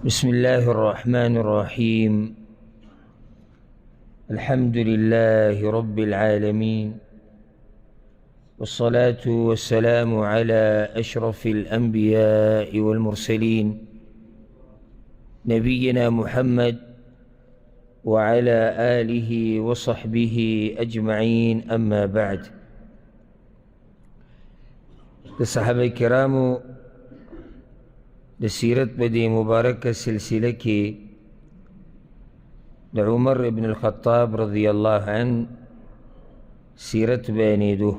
بسم الله الرحمن الرحيم. الحمد لله رب العالمين، والصلاة والسلام على أشرف الأنبياء والمرسلين نبينا محمد وعلى آله وصحبه أجمعين. أما بعد، الصحابة الكرام د سیرت بدی مبارک سلسله کی د عمر ابن الخطاب رضی اللہ عنہ سیرت بیانیدو.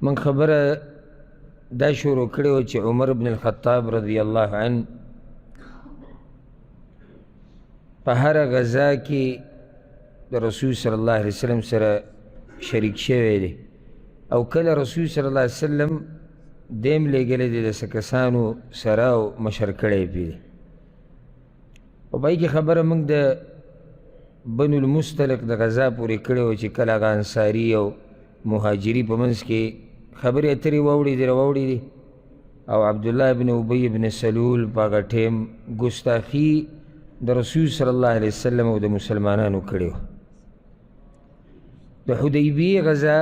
من خبر دا شروع کړو چې عمر ابن الخطاب رضی اللہ عنہ په هر غزا کې د رسول صلی الله علیه وسلم سره شریک شوی دی، او کله رسول صلی الله علیه وسلم دیم لګلې دي د کسانو سره او مشر کړی پی دی. او پای کې خبره موږ د بنو المستلق د غزا پورې کړې وه چې کله هغه انصاري او مهاجري په منځ کې خبرې اترې واوړې دي او عبدالله ابن ابی ابن سلول په هغه ټیم ګستاخي د رسول صلی الله علیه وسلم او د مسلمانانو کړې وه. د حدیبیې غزا،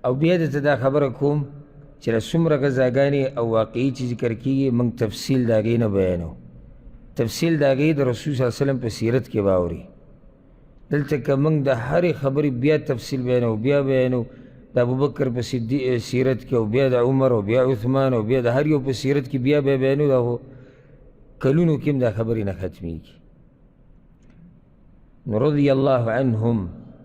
او بیا درته دا خبره کوم چې څومره غزاګانې او واقعي چې ذکر کېږي موږ تفصیل د هغې نه بیانو. تفصیل د هغې د رسول صلی الله علیه وسلم په سیرت کې به اوري. دلته که موږ د هرې خبرې بیا تفصیل بیانو د ابوبکر په سیرت کې، او بیا د عمر، او بیا عثمان، او بیا د هر یو په سیرت کې بیا بیانو، دا خو کلونو کې هم دا خبرې نه ختمېږي. نو رضی الله عنهم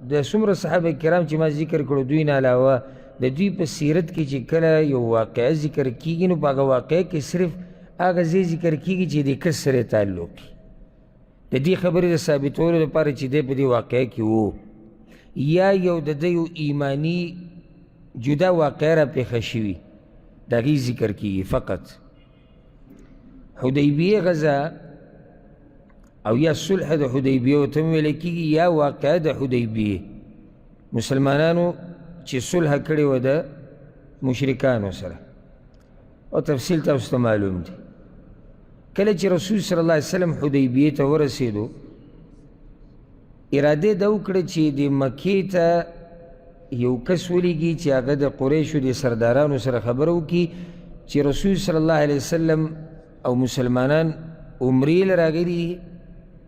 د څومره صحابه کرام چې ما ذکر کړو، دوی نه علاوه د دوی په سیرت کې چې کله یو واقعه ذکر کېږي نو په هغه واقعه کې صرف هغه ځای ذکر کېږي چې د کس سره تعلق وي، د دې خبرې د ثابتولو لپاره چې دی په دې واقعه کې و، یا یو د ده یو ایماني جدا واقعه را پېښه شوي د هغې ذکر کېږي فقط. حدیبیې غزا او یا صلح د حدیبیې ورته هم ویلی کېږي، یا واقعه د حدیبیې، مسلمانانو چې صلح کړې وه د مشرکانو سره، او تفصیل تاسو ته معلوم دی. کله چې رسول صلی الله علیه وسلم حدیبیې ته ورسېدو، اراده ده وکړه چې د مکې ته یو کس ولیږي چې هغه د قریشو د سردارانو سره خبره وکړي چې رسول صلی الله علیه وسلم او مسلمانان عمرې له راغلي دي،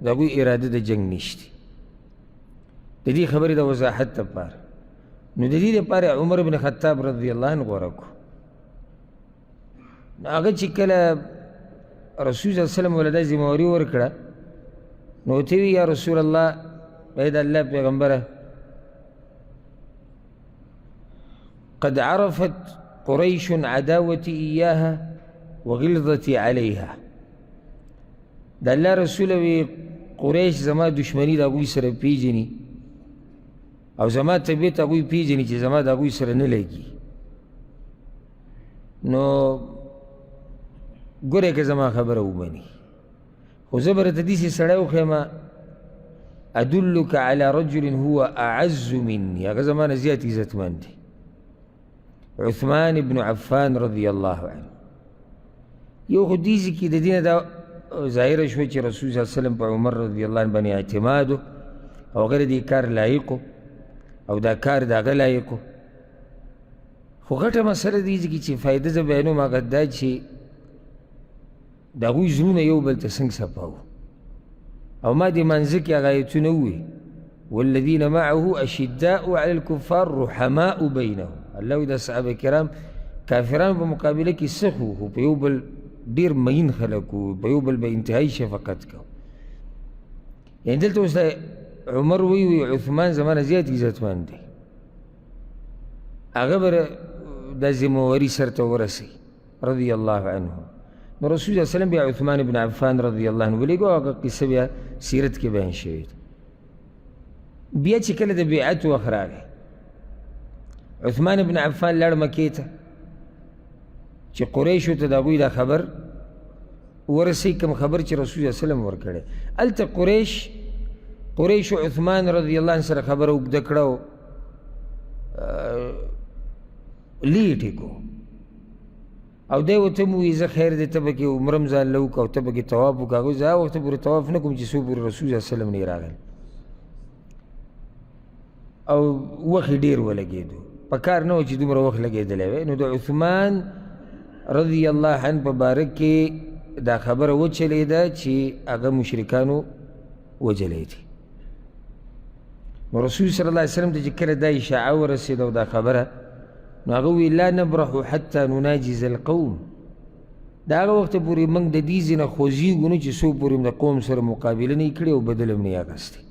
د هغوی اراده د جنګ نشته. د دې خبرې د وضاحت لپاره نو د دې لپاره عمر بن خطاب رضی الله عنه غوره کړو. هغه چې کله رسول صلی الله علیه وسلم ول دا ذمهواري ورکړه، نو ورته ویې یا رسول الله، ای د الله پیغمبره، قد عرفت قریش عداوتي ایاها وغلظتي علیها. د الله رسول وی قریش زما دشمني د هغوی سره پیژني، او زما طبیعت هغوی پیژني چې زما د هغوی سره نه لګي. نو ګورې که زما خبره ومني، خو زه به راته داسې سړی وښیم ادلک علی رجل هو اعز مني، هغه زما نه زیات عزتمن دی. عثمان بن عفان رضی الله عنه. یو خو دیزې کې د دې نه دا ظاهره شوه چې رسول صلی الله علیه وسلم په عمر رضی الله عنه باندې اعتماد و، او هغه د دې کار لایق و، او دا کار د هغه لایق و. خو غټه مسله دیزې کې چې فایده زه بیانوم هغه دا چې د هغوی زړونه یو بل ته څنګه صفاوه. او ما دې منځه کې هغه ایتونه وویل والذین معه اشداء علی الکفار رحماء بینهم. الله وایي د صحابه کرام کافرانو په مقابله کې سخت وو، خو په یو بل ډېر مین خلک وو، په یو بل به انتهایي شفقت کوو. یعنې دلته اوس عمر وی عثمان زما نه زیات عزتمن دی، هغه به دا ذمهواري سرته ورسوي رضی الله عنه. نو رسول صلی الله علیه وسلم بیا عثمان بن عفان رضی الله عنه ولیږه، هغه قصه بیا سیرت کې بیان شوې ده. بیا چې کله د بیعت وخت راغی، عثمان بن عفان لاړ مکې ته چې قریشو ته د هغوی دا خبر ورسوي، کوم خبر چې رسول صلی الله علیه وسلم ورکړی. هلته قریشو عثمان رضی الله عنه سره خبره اوږده کړه او لیټې کو. او دی ورته م ووایي زه خیر دی ته به کې عمره م ځان له وکړه او ته به کې طواف وکړه. هغوی زه هغه وخته پورې طواف نه کوم چې څو پورې رسول صلی وسلم نه یې راغلی او وخت یې ډېر ولګېدو. په کار نه و چې دومره وخت لګېدلی وی. نو د عثمان رضی الله عنه په باره کې دا خبره وچلېده چې هغه مشرکانو وجلی دي. نو رسول صلی الله علیه وسلم ته چې کله دا اشاعه ورسېده او دا خبره، نو هغه وی لا نبرح حتی نناجز القوم، دا هغه وخته پورې موږ د دې ځای نه خوځېږو نه چې څو پورې د قوم سره مقابله نه یې کړې او بدل هم نه یې اخیستی،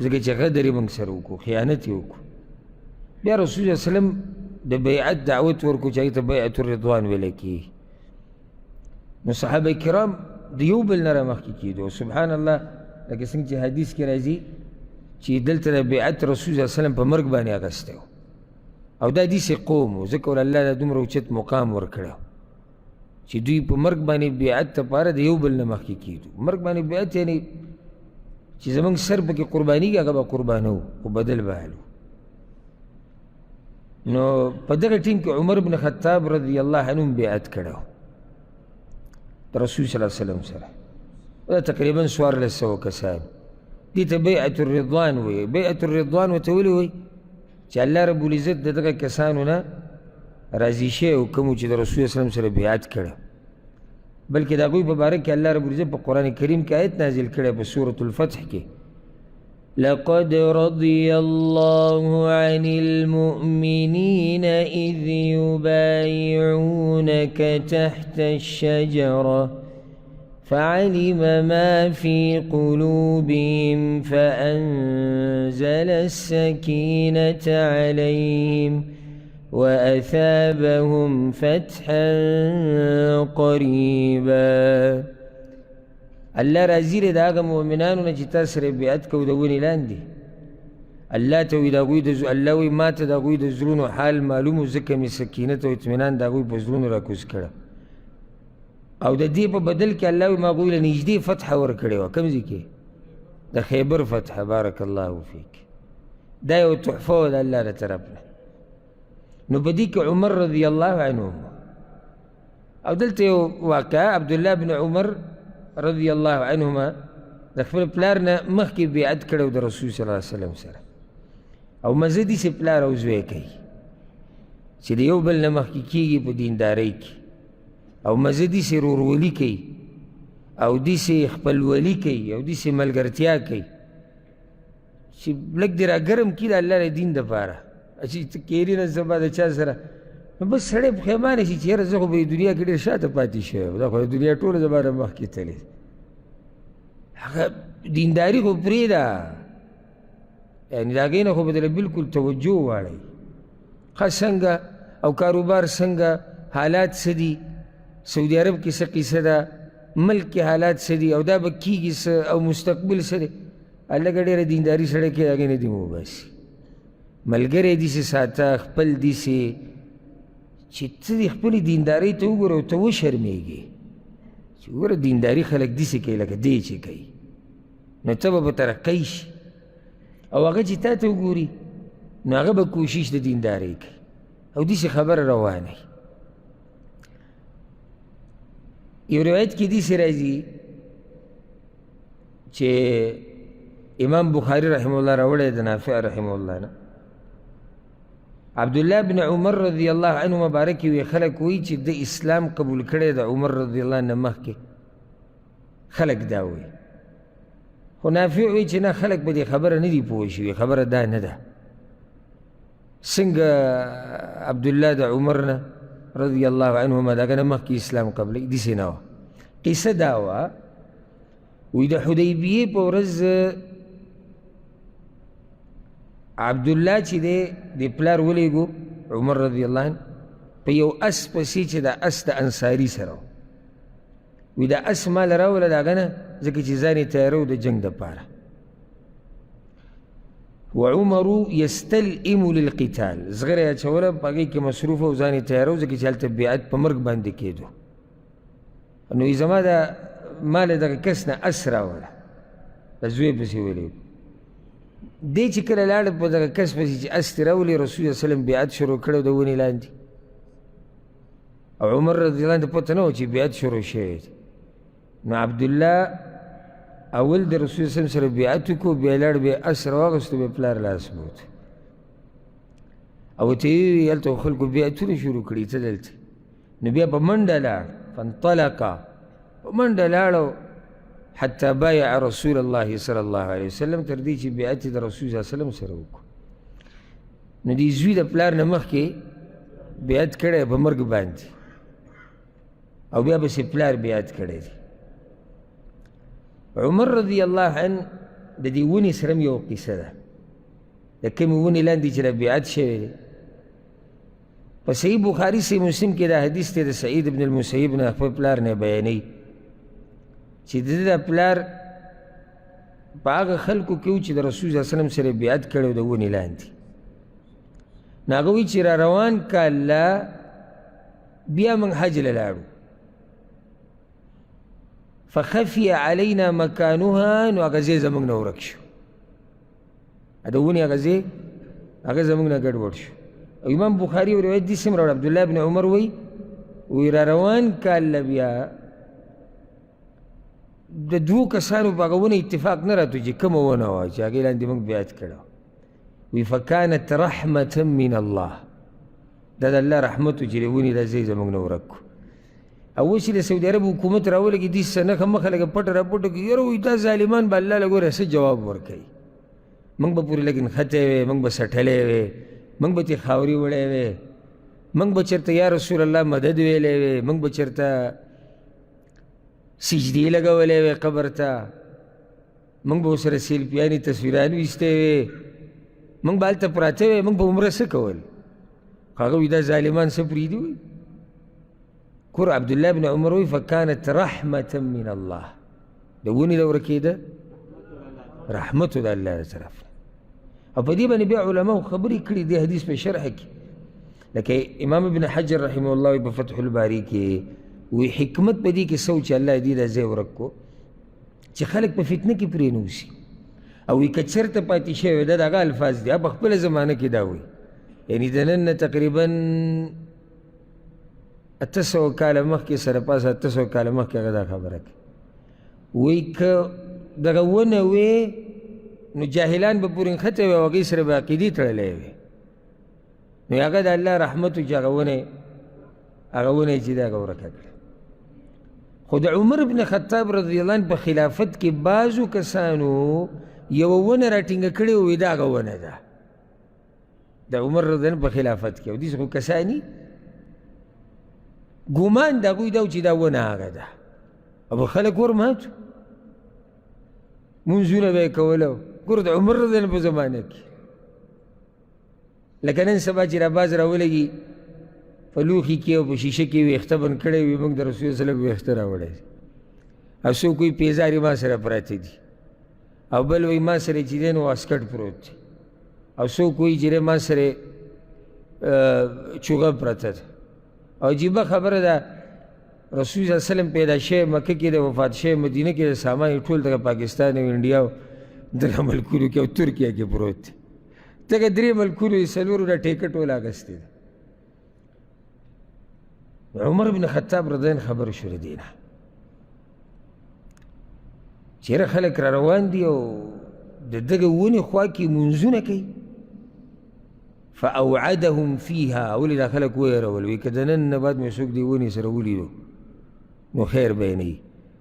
ځکه چې غدر یې موږ سره وکړو، خیانت یې وکړو. بیا رسول صلی الله علیه وسلم د بیعت دعوت ورکړو چې هغې ته بیعت الرضوان ویلی کېږي. نو صحابه کرام د یو بل نه رامخکې کېدو. سبحان الله، لکه څنګه چې حدیث کې راځي چې دلته د بیعت رسول صلی الله علیه وسلم په مرګ باندې اخیستی و او دا داسې قوم و، ځکه الله دا دومره اوچت مقام ورکړی چې دوی په مرګ باندې بیعت لپاره د یو بل نه مخکې کېدو. مرګ باندې بیعت یعنې چې زموږ سر پکې قربانېږي هغه به قربانو خو بدل به حل. نو په دغه ټیم کې عمر بن خطاب رضی الله عنه بیعت کړی و د رسول صلی الله علیه وسلم سره. دا تقریبا 1400 کسان، دې ته بیعت الرضوان وایي. بیعت الرضوان ورته ولې وایي؟ چې الله رب العزت د دغه کسانو نه راضي شوی و کومو چې د رسول صلی الله علیه وسلم سره بیعت کړی، بلکې د هغوی په باره کې الله رب العزت په قرآن کریم کې آیت نازل کړی په سورة الفتح کې، لقد رضي الله عن المؤمنين إذ يبايعونك تحت الشجرة فعلم ما في قلوبهم فأنزل السكينة عليهم وأثابهم فتحا قريبا. الله راضي دی د هغه مؤمنانو نه چې تا سره بیعت کوو د ونې لاندې. الله ته وایي د هغوی الله وایي ما ته د هغوی د زړونو حال معلوم و، ځکه مې سکینت او اطمینان د هغوی په زړونو راکوز کړه او د دې په بدل کې الله وایي ما هغوی له نږدې فتحه ورکړې وه. کوم ځای کې؟ د خیبر فتحه. بارک الله فیک. دا یو تحفه وه د الله له طرف نه. نو په دې کې عمر رضی الله عنه او دلته یو واقعه، عبدالله بن عمر رضی الله عنهما د خپل پلار نه مخکې بیعت کړی د رسول صلی الله علیه وسلم سره او مزه داسې پلار او زوی کوي چې د یو بل نه مخکې کېږي په دیندارۍ کې او مزه داسې ورورولي کوي او داسې خپلولي کوي او داسې ملګرتیا کوي چې لږ دې راګرم کړي د الله د دین دپاره. چې ته کېري نه زما د چا سره، نو بس سړی پښیمانه شي چې یاره زه خو به دنیا کې ډېر شاته پاتې شوی دا خو د دنیا ټوله زما نه مخکې تللی. هغه دینداري خو پرېږده، یعنې د هغې نه خو به دله بلکل توجه واړئ. ښه څنګه او کاروبار څنګه، حالات څه دي، سعودي عرب کې څه قصه ده، ملک کې حالات څه دي او دا به کېږي څه او مستقبل څه دی. هلکه ډېره دینداري سړی کوي هغې نه دې مه وباسي. ملګری داسې ساته، خپل داسې چې ته دې خپلې دیندارۍ ته وګوره او ته وشرمېږې چې وګوره دینداري خلک داسې کوي لکه دی چې کوي، نو ته به په ترقۍ شي او هغه چې تا ته وګوري نو هغه به کوشش د دیندارۍ کوي او داسې خبره روانه. یو روایت کې داسې راځي چې امام بخاري رحمه الله راوړی د نافع رحمه الله نه، عبدالله بن عمر رضی الله عنه مبارک وی خلک وی چې د اسلام قبول کړی د عمر رضی الله عنه مخکې، خلک دا وی. خو نافع وی چې نه، خلک په دې خبره نه دي پوه شوي، خبره دا نه ده. څنګه عبدالله د عمر نه رضی الله عنهما د هغه نه مخکې اسلام قبلوي؟ داسې نه وه. قصه دا وه، وی د حدیبیې په ورځ عبدالله چې دی د پلار ولیږو عمر رضی الله عنه په یو اس پسې چې دا اس د انصاري سره وی دا اس مال راوله د هغه نه، ځکه چې ځان یې تیارو د جنګ دپاره. وعمر یستلئم للقتال، زغره یې اچوله په هغې کې مصروفه او ځان یې تیارو، ځکه چې هلته بیعت په مرګ باندې کېدو. نو یې زما د مال دغه کس نه اس راوله، د زوی پسې ولیږو. دی چې کله لاړه په دغه کس پسې چې اس ترې راولي، رسول صلی الله علیه وسلم بیعت شروع کړی د ونې لاندې او عمر رضی الله عنه ته پته نه وه چې بیعت شروع شوی دی. نو عبدالله اول د رسول صلی الله علیه وسلم سره بیعت وکړو، بیا لاړ بیا اس راواغېستو، بیا پلار لاس بوت او ورته یې وویل هلته خلکو بیعتونه شروع کړي، ته دلته. نو بیا په منډه لاړ، فانطلقه، په منډه لاړو حتی بایع رسول الله صلی الله علیه وسلم، تر دې چې بیعت یې د رسول صلی الله علیه وسلم سره وکړو. نو دې زوی د پلار نه مخکې بیعت کړی په مرګ باندې، او بیا پسې پلار بیعت کړی دی. عمر رضی الله عنه د دې ونې سره یو قصه ده، د کومې ونې لاندې چې د بیعت شوی دی. په صحیح بخاري صحیح مسلم کې دا حدیث دی د سعید بن المسیب نه خپل پلار نه بیانوي چې د ده د پلار په هغه خلکو کې و چې د رسول صلی الله علیه وسلم سره بیعت کړی و د ونې لاندې. نو هغه وایي چې را روان کال بیا موږ حج له لاړو، فخفي علینا مکانها، نو هغه ځای زموږ نه ورک شو، د ونې هغه ځای هغه زموږ نه ګډوډ شو. او امام بخاري یو روایت داسې هم راوړی، عبدالله بن عمر وایي را روان کال بیا د دوو کسانو په هغه ونه اتفاق نه راتلو چې کومه ونه وه چې هغې لاندې موږ بیعت کړی وی فکانت رحمة من الله، دا د الله رحمت و چې د ونې دا ځای زموږ نه ورک کړو. او اوس چې د سعودي عرب حکومت راولګي دې څه نښه مخه لږه پټه راپټه کړي، یاره وایي دا ظالمان به الله له ګوره څه جواب ورکوي، موږ به پورې لږ نښتی وی، موږ به سټلی وی، موږ به ترې خاورې وړی وی، موږ به چېرته یا رسول الله مدد ویلی وی، موږ به چېرته سجدې لګولی وی قبر ته، موږ به ورسره سیلفیانې تصویران ویستی وی، موږ به هلته پراته وی، موږ به عمره څه کول. هغه وایي دا ظالمان څه پرېږدي وایي. کور عبدالله بن عمر وایي فکانت رحمة من الله، د ونې د ورکېده رحمت د الله د طرف نه. او په دې باندې بیا علماو خبرې کړي دې حدیث په شرح کې، لکه امام ابن حجر رحمه الله په فتح الباري کې وی حکمت په دې کې څه و چې الله دې دا ځای ورک کړو چې خلک په فتنه کې پرې نه اوسي. او وی که چېرته پاتې شوی دا د هغه الفاظ دي، په خپله زمانه کې دا وایي، یعنې د نن نه تقریبا 800 کاله مخکې سره پاسه 800 کاله مخکې هغه دا خبره کوي، وایي که دغه ونه وې نو جاهلان به پورې نښتی وی او هغې سره به عقیدې تړلی وی، نو هغه د الله رحمت و چې هغه ونه یې چې دا هغه ورکه کړه. خو د عمر بن خطاب رضی الله عنه په خلافت کې بعضو کسانو یوه ونه راټینګه کړې وی دا هغه ونه ده د عمر رضی الله عنه په خلافت کې. او داسې خو کساني ګمان د هغوی دا و چې دا ونه هغه ده، او خلک ورماتو منځونه به یې کولو. ګوره د عمر رضی الله عنه په زمانه کې لکه نن سبا چې راباز راولګي په لوښي کې او په شیشه کې ویښته بند کړی وي، موږ د رسول صلی الله علیه وسلم ویښته راوړی دي، او څوک وایي پیزارې ما سره پراته دي، او بل وایي ما سره چې دی نو واسکټ پروت دی، او څوک وایي چې ما سره چوغه پرته ده. او عجیبه خبره ده، رسول صلی الله علیه وسلم پیدا شوی مکه کې، د وفات شوی مدینه کې، د سامان یې ټول دغه پاکستان او انډیا او دغه ملکونو کې او ترکیه کې پروت دی، دغه 3 ملکونو یې 4 نه ټیکه ټول اخیستې ده. عمر بن خطاب رضی الله عنه خبر شو د دې نه، چېرې خلک را روان دي او د دغه ونې خوا کې منځونه کوي. فاوعدهم فيها، ولې دا خلک ویرول، وایي که د نن نه بعد مې څوک دې ونې سره ولیدو نو خیر به یې نه وي.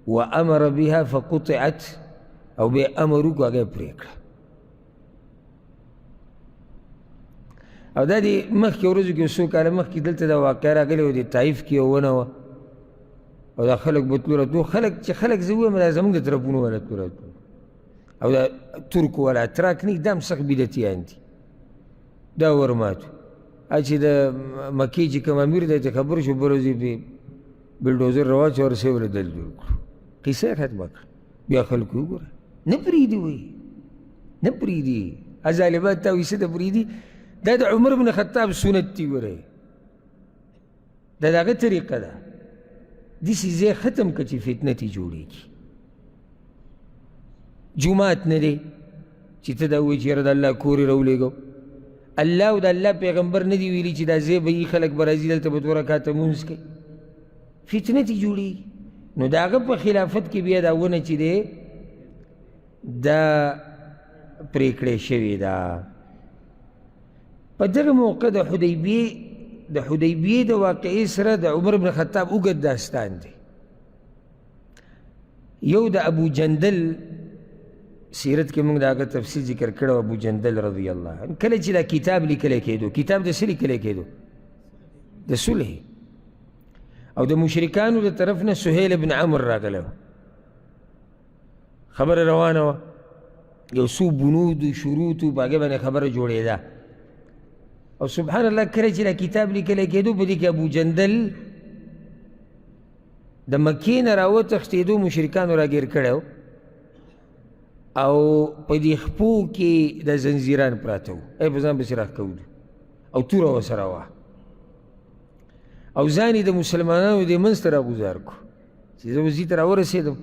وامر بها فقطعت، او بیا امر وکړو هغه یې پرې کړه. او دا د مخکې ورځو کې څو کاله مخکې دلته دا واقعه راغلې وه، د طایف کې یو ونه وه او دا خلک به تلو راتلو، خلک زه ووایم دا زموږ د طرفونو والا تلو راتلو، او دا ترکو والا اتراک نه دا هم سخت بدعتیان دي، دا ورماتو. چې د مکې چې کوم امیر دی ته خبر شو بله ورځ یې بلډوزر راواچو ورسې ورله دل جوړ کړو، قصه یې ختمه کړه. بیا خلکو وګوره نه پرېږدي، وایي نه پرېږدي، ظالمان تا وایي څه ته پرېږدي. دا د عمر بن خطاب سنت دی، ګورئ دا د هغه طریقه ده. داسې ځای ختم که چې فتنه ترې جوړېږي. جومات نه دی چې ته دا وایي چې یاره د الله کور یې راولېږو، الله او د الله پیغمبر نه دی ویلي چې دا ځای به یي خلک به راځي دلته به 2 رکعته لمونځ کوي. فتنه تی جوړي. نو د هغه په خلافت کې بیا دا ونه چې دی دا پرېکړې شوې ده. په دغه موقع د حدیبیې د واقعې سره د عمر بن خطاب اوږد داستان دی. یو د ابو جندل سیرت کې موږ د هغه تفصیل ذکر کړی. ابو جندل رضی الله عنه کله چې دا کتاب لیکلی کېدو، کتاب د څه لیکلی کېدو؟ د صلح. او د مشرکانو د طرف نه سهیل بن عمر راغلی، خبره روانه وه، یو څو بنود شروط په هغې باندې خبره جوړېده. او سبحان الله کله چې دا کتاب لیکلی کېدو په دې کې ابو جندل د مکې نه راوتښتېدو مشرکانو راګیر کړی و، او په دې خپو کې د زنځیران پراته وو، ای په ځان پسې راښکولو او توره ورسره وه، او ځان یې د مسلمانانو دې منځ ته راګوزار کړو چې زه وزې ته راورسېدم،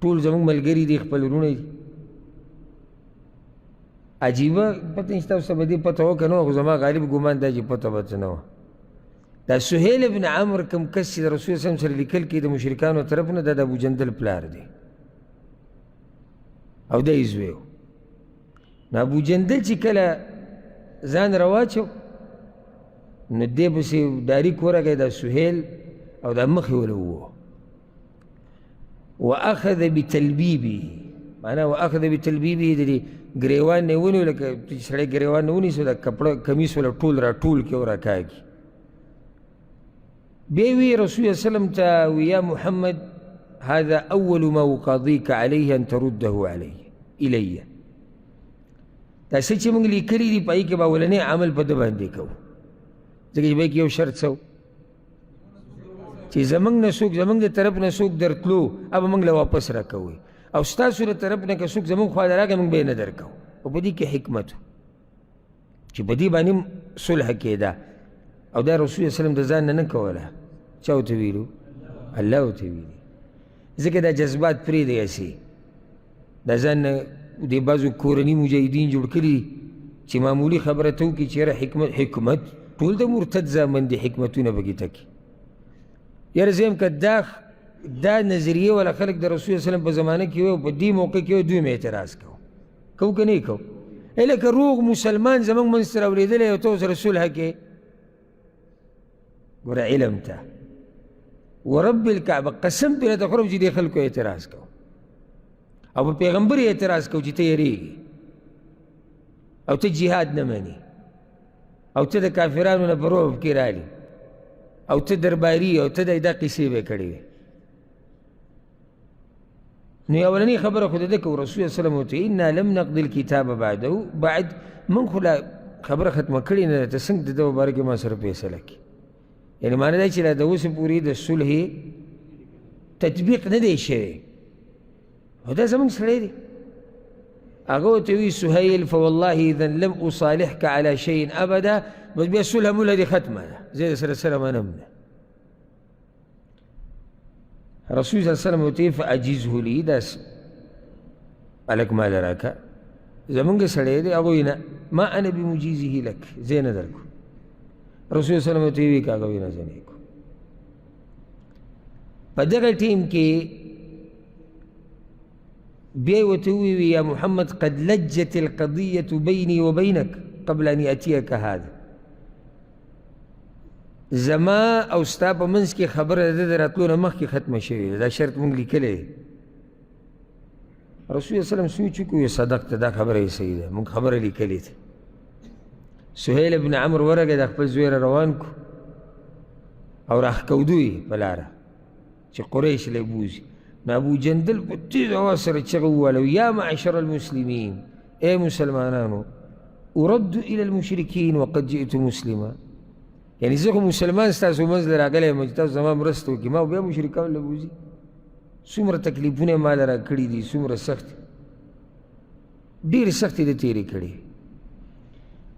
ټول زموږ ملګري دي، خپل وروڼه دي. عجیبه پته نشته اوس به دې پته وکړه نه وه، خو زما غالب ګمان دا چې پته به څه نه وه. دا سهیل بن عمر کوم کس چې د رسول صلی سره لیکل کې د مشرکانو طرف نه دا د ابو جندل پلار دی او دی یې زوی و. نو ابو جندل چې کله ځان راواچو نو دې پسې داریک ورغی دا سهیل او دا مخ یې وله ووهه. واخذ بتلبیبه، معنی واخذ بتلبیبه د دې ګریوان نه یې ونیو، لکه چې سړی ګریوان نه ونیسو دا کپړه کمیس وله ټول را ټول کړي او راکاږي. بیا وی رسول الله وسلم ته یا محمد هذا اول ما اقاضيك عليه ان ترده الی. دا څه چې موږ لیکلي دي په هغې کې به اولنی عمل په ده باندې کوو، ځکه چې په هغې کې یو شرط څه و چې زموږ نه څوک زموږ د طرف نه څوک درتلو هغه به موږ له واپس راکوئ، او ستاسو د طرف نه که څوک زموږ خوا ته راغی موږ به یې نه درکوو. او په دې کې حکمت و چې په دې باندې صلح کېده. او دا رسول الله وسلم د ځان نه نه کوله، چا ورته ویلو؟ الله ورته ویلي. ځکه دا جذبات پرېږدئ هسې، دا ځان نه دې بعضو کورني مجاهدین جوړ کړي چې معمولي خبره ته وکړي چې یاره حکمت ټول د مرتد زامن دي، حکمتونه پکې تکي. یاره زه یم که دا نظریې والا خلک د رسول الله وسلم په زمانه کې وی او په دې موقع کې وی، دوی مې اعتراض کوو که نه یې کوو؟ لکه روغ مسلمان زموږ منځ ته راورېدلی او ته ورسره صلح کې ګوره علم ته ورب الکعبه قسم پې راته خورم چې دې خلکو اعتراض کوو او په پیغمبر یې اعتراض کوو چې ته یېرېږي او ته جهاد نه منې او ته د کافرانو نه په رعب کې رالي او ته درباري او ته دا قصې به کړې وې. نو اولنی خبره خو د ده کوو رسول الله وسلم ورته انا لم نقضي الکتاب بعده، بعد من خو لا خبره ختمه کړې نه ده، ته څنګه د ده په باره کې ما سره فیصله کړي؟ یعنې معنی دا چې لا د اوسه پورې د صلح تطبیق نه دی شوی، او دا زموږ سړی دی. هغه ورته وي سهیل فوالله اذا لم اصالحك على شيء ابدا، بس بیا صلح موله دې ختمه ده، زه یې سره سره منم نه. رسول صلی الله علیه وسلم ورته فاجزه لي، دا هلک ما لراکه زمونږ سړی دی. هغه وایي نه ما انا بمجیزه لک، زه یې نه درکو. رسول الله صلی الله علیه وسلم ورته ویې که هغه وایي نه زه نه یې کوم. په دغه ټیم کې بیا یې ورته وویل یا محمد قد لجت القضیة بیني وبینک قبل ان یأتیک هذا، زما او ستا په منځ کې خبره د ده د راتلو نه مخکې ختمه شوې ده، دا شرط مونږ لیکلی دی. رسول الله وسلم سوچ وکړو صدقته، دا خبره یې صحیح ده، مونږ خبره لیکلې ده. سهیل بن عمر ورغی د خپل زوی را روان کو او راښکودو یې په لاره چې قریش لی بوځي. نو ابو جندل په تیز اواز سره چغه ووهله یا معشر المسلمین، ای مسلمانانو ارد الى المشرکین وقد جئت مسلما، یعنی زه خو مسلمان ستاسو منځ له راغلی یم چې تاسو زما مرسته وکړي، ما بیا مشرکان له بوځي. څومره تکلیفونه یې ما له را کړي دي، څومره سخت ډېرې سختې د تېرې کړي.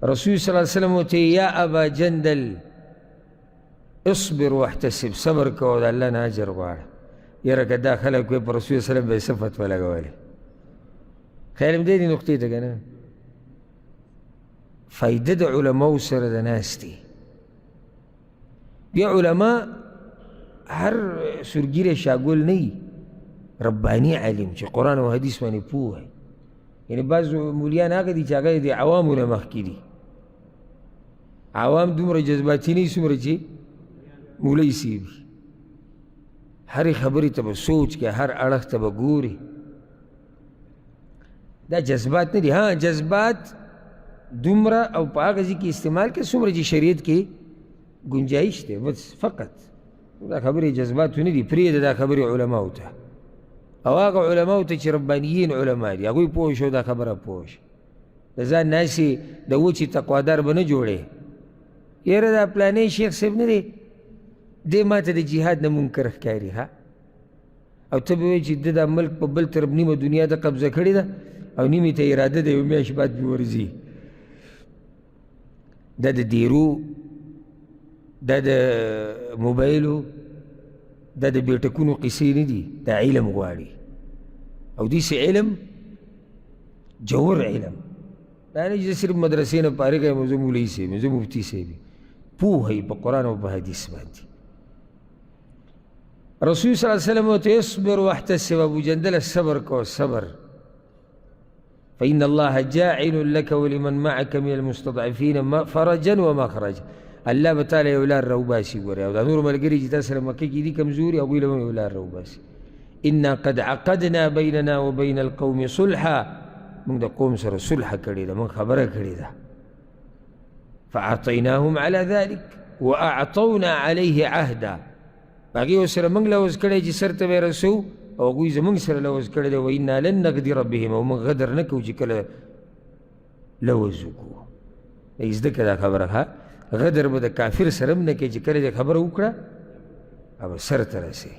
رسول صلی الله علیه وسلم ورته یا ابا جندل اصبر واحتسب، صبر کوه د الله نه اجر غواړه. یاره که دا خلک وی په رسول صلی الله علیه وسلم به یې څه فتوه لګولې. خیر م دې نقطې ته که نه فایده د علماو سره د ناستې. بیا علما هر سورګیری شاګول نه وي، رباني عالم چې قرآن او حدیث باندې پوه وي. یعنې بعض مولیان هغه دي چې هغه د عوامو نه مخکې دي. عوام دومره جذباتي نه وي څومره چې مولوي صاحب وي. هرې خبرې ته به سوچ کې، هر اړخ ته به ګوري. دا جذبات نه دي. ها جذبات دومره او په هغه ځای کې استعمال کې څومره چې شریعت کې گنجایش دی، بس فقط. دا خبرې جذباتو نه دي، پرېږده دا خبرې علماو ته، او هغه علماو ته چې ربانیین علما دي هغوی پوه شو دا خبره پوه شو. د ځان ناسې د وچې تقوادار به نه جوړې. یاره دا پلانی شیخ صاحب نه دی، دی ما ته د جهاد نه منکر ښکاري. ها او ته به وایې چې ده دا ملک په بل طرف نیمه دنیا ده قبضه کړې ده او نیمې ته اراده ده یو میاشت بعد پې ورځي. دا د دیرو، دا د موبایلو، دا د بیټکونو قصې نه دي، دا علم غواړي. او داسې علم جوور علم، دا نه چې زه صرف مدرسې نه فارغ یم، زه مولوي صاحب یم، زه مفتي صاحب یم. پوهه یې په قرآن او په حدیث باندې. رسول صلی الله علیه وسلم ورته اصبر واحتسب، ابو جندل صبر کوه صبر، فإن الله جاعل لك ولمن معك من المستضعفين فرجا ومخرجا. الله به تعالی یو لار راوباسي. ګورې او دا نور ملګري چې تا سره مکه کې دي کمزوري، هغوی له به یو لار راوباسي. انا قد عقدنا بیننا وبین القوم صلحا، موږ د قوم سره صلح کړې ده، موږ خبره کړې ده. فاعطیناهم علی ذلک واعطونا علیه عهدا، هغې ورسره موږ لوز کړی چې سر ته به یې رسو، او هغوی زموږ سره لوز کړی ده. وانا لن نقدر بهم، او موږ غدر نه کوو چې کله لوز وکړو. زده که دا خبره ها، غدر به د کافر سره هم نه کوي چې کله دې خبره وکړه او سر ته رسې.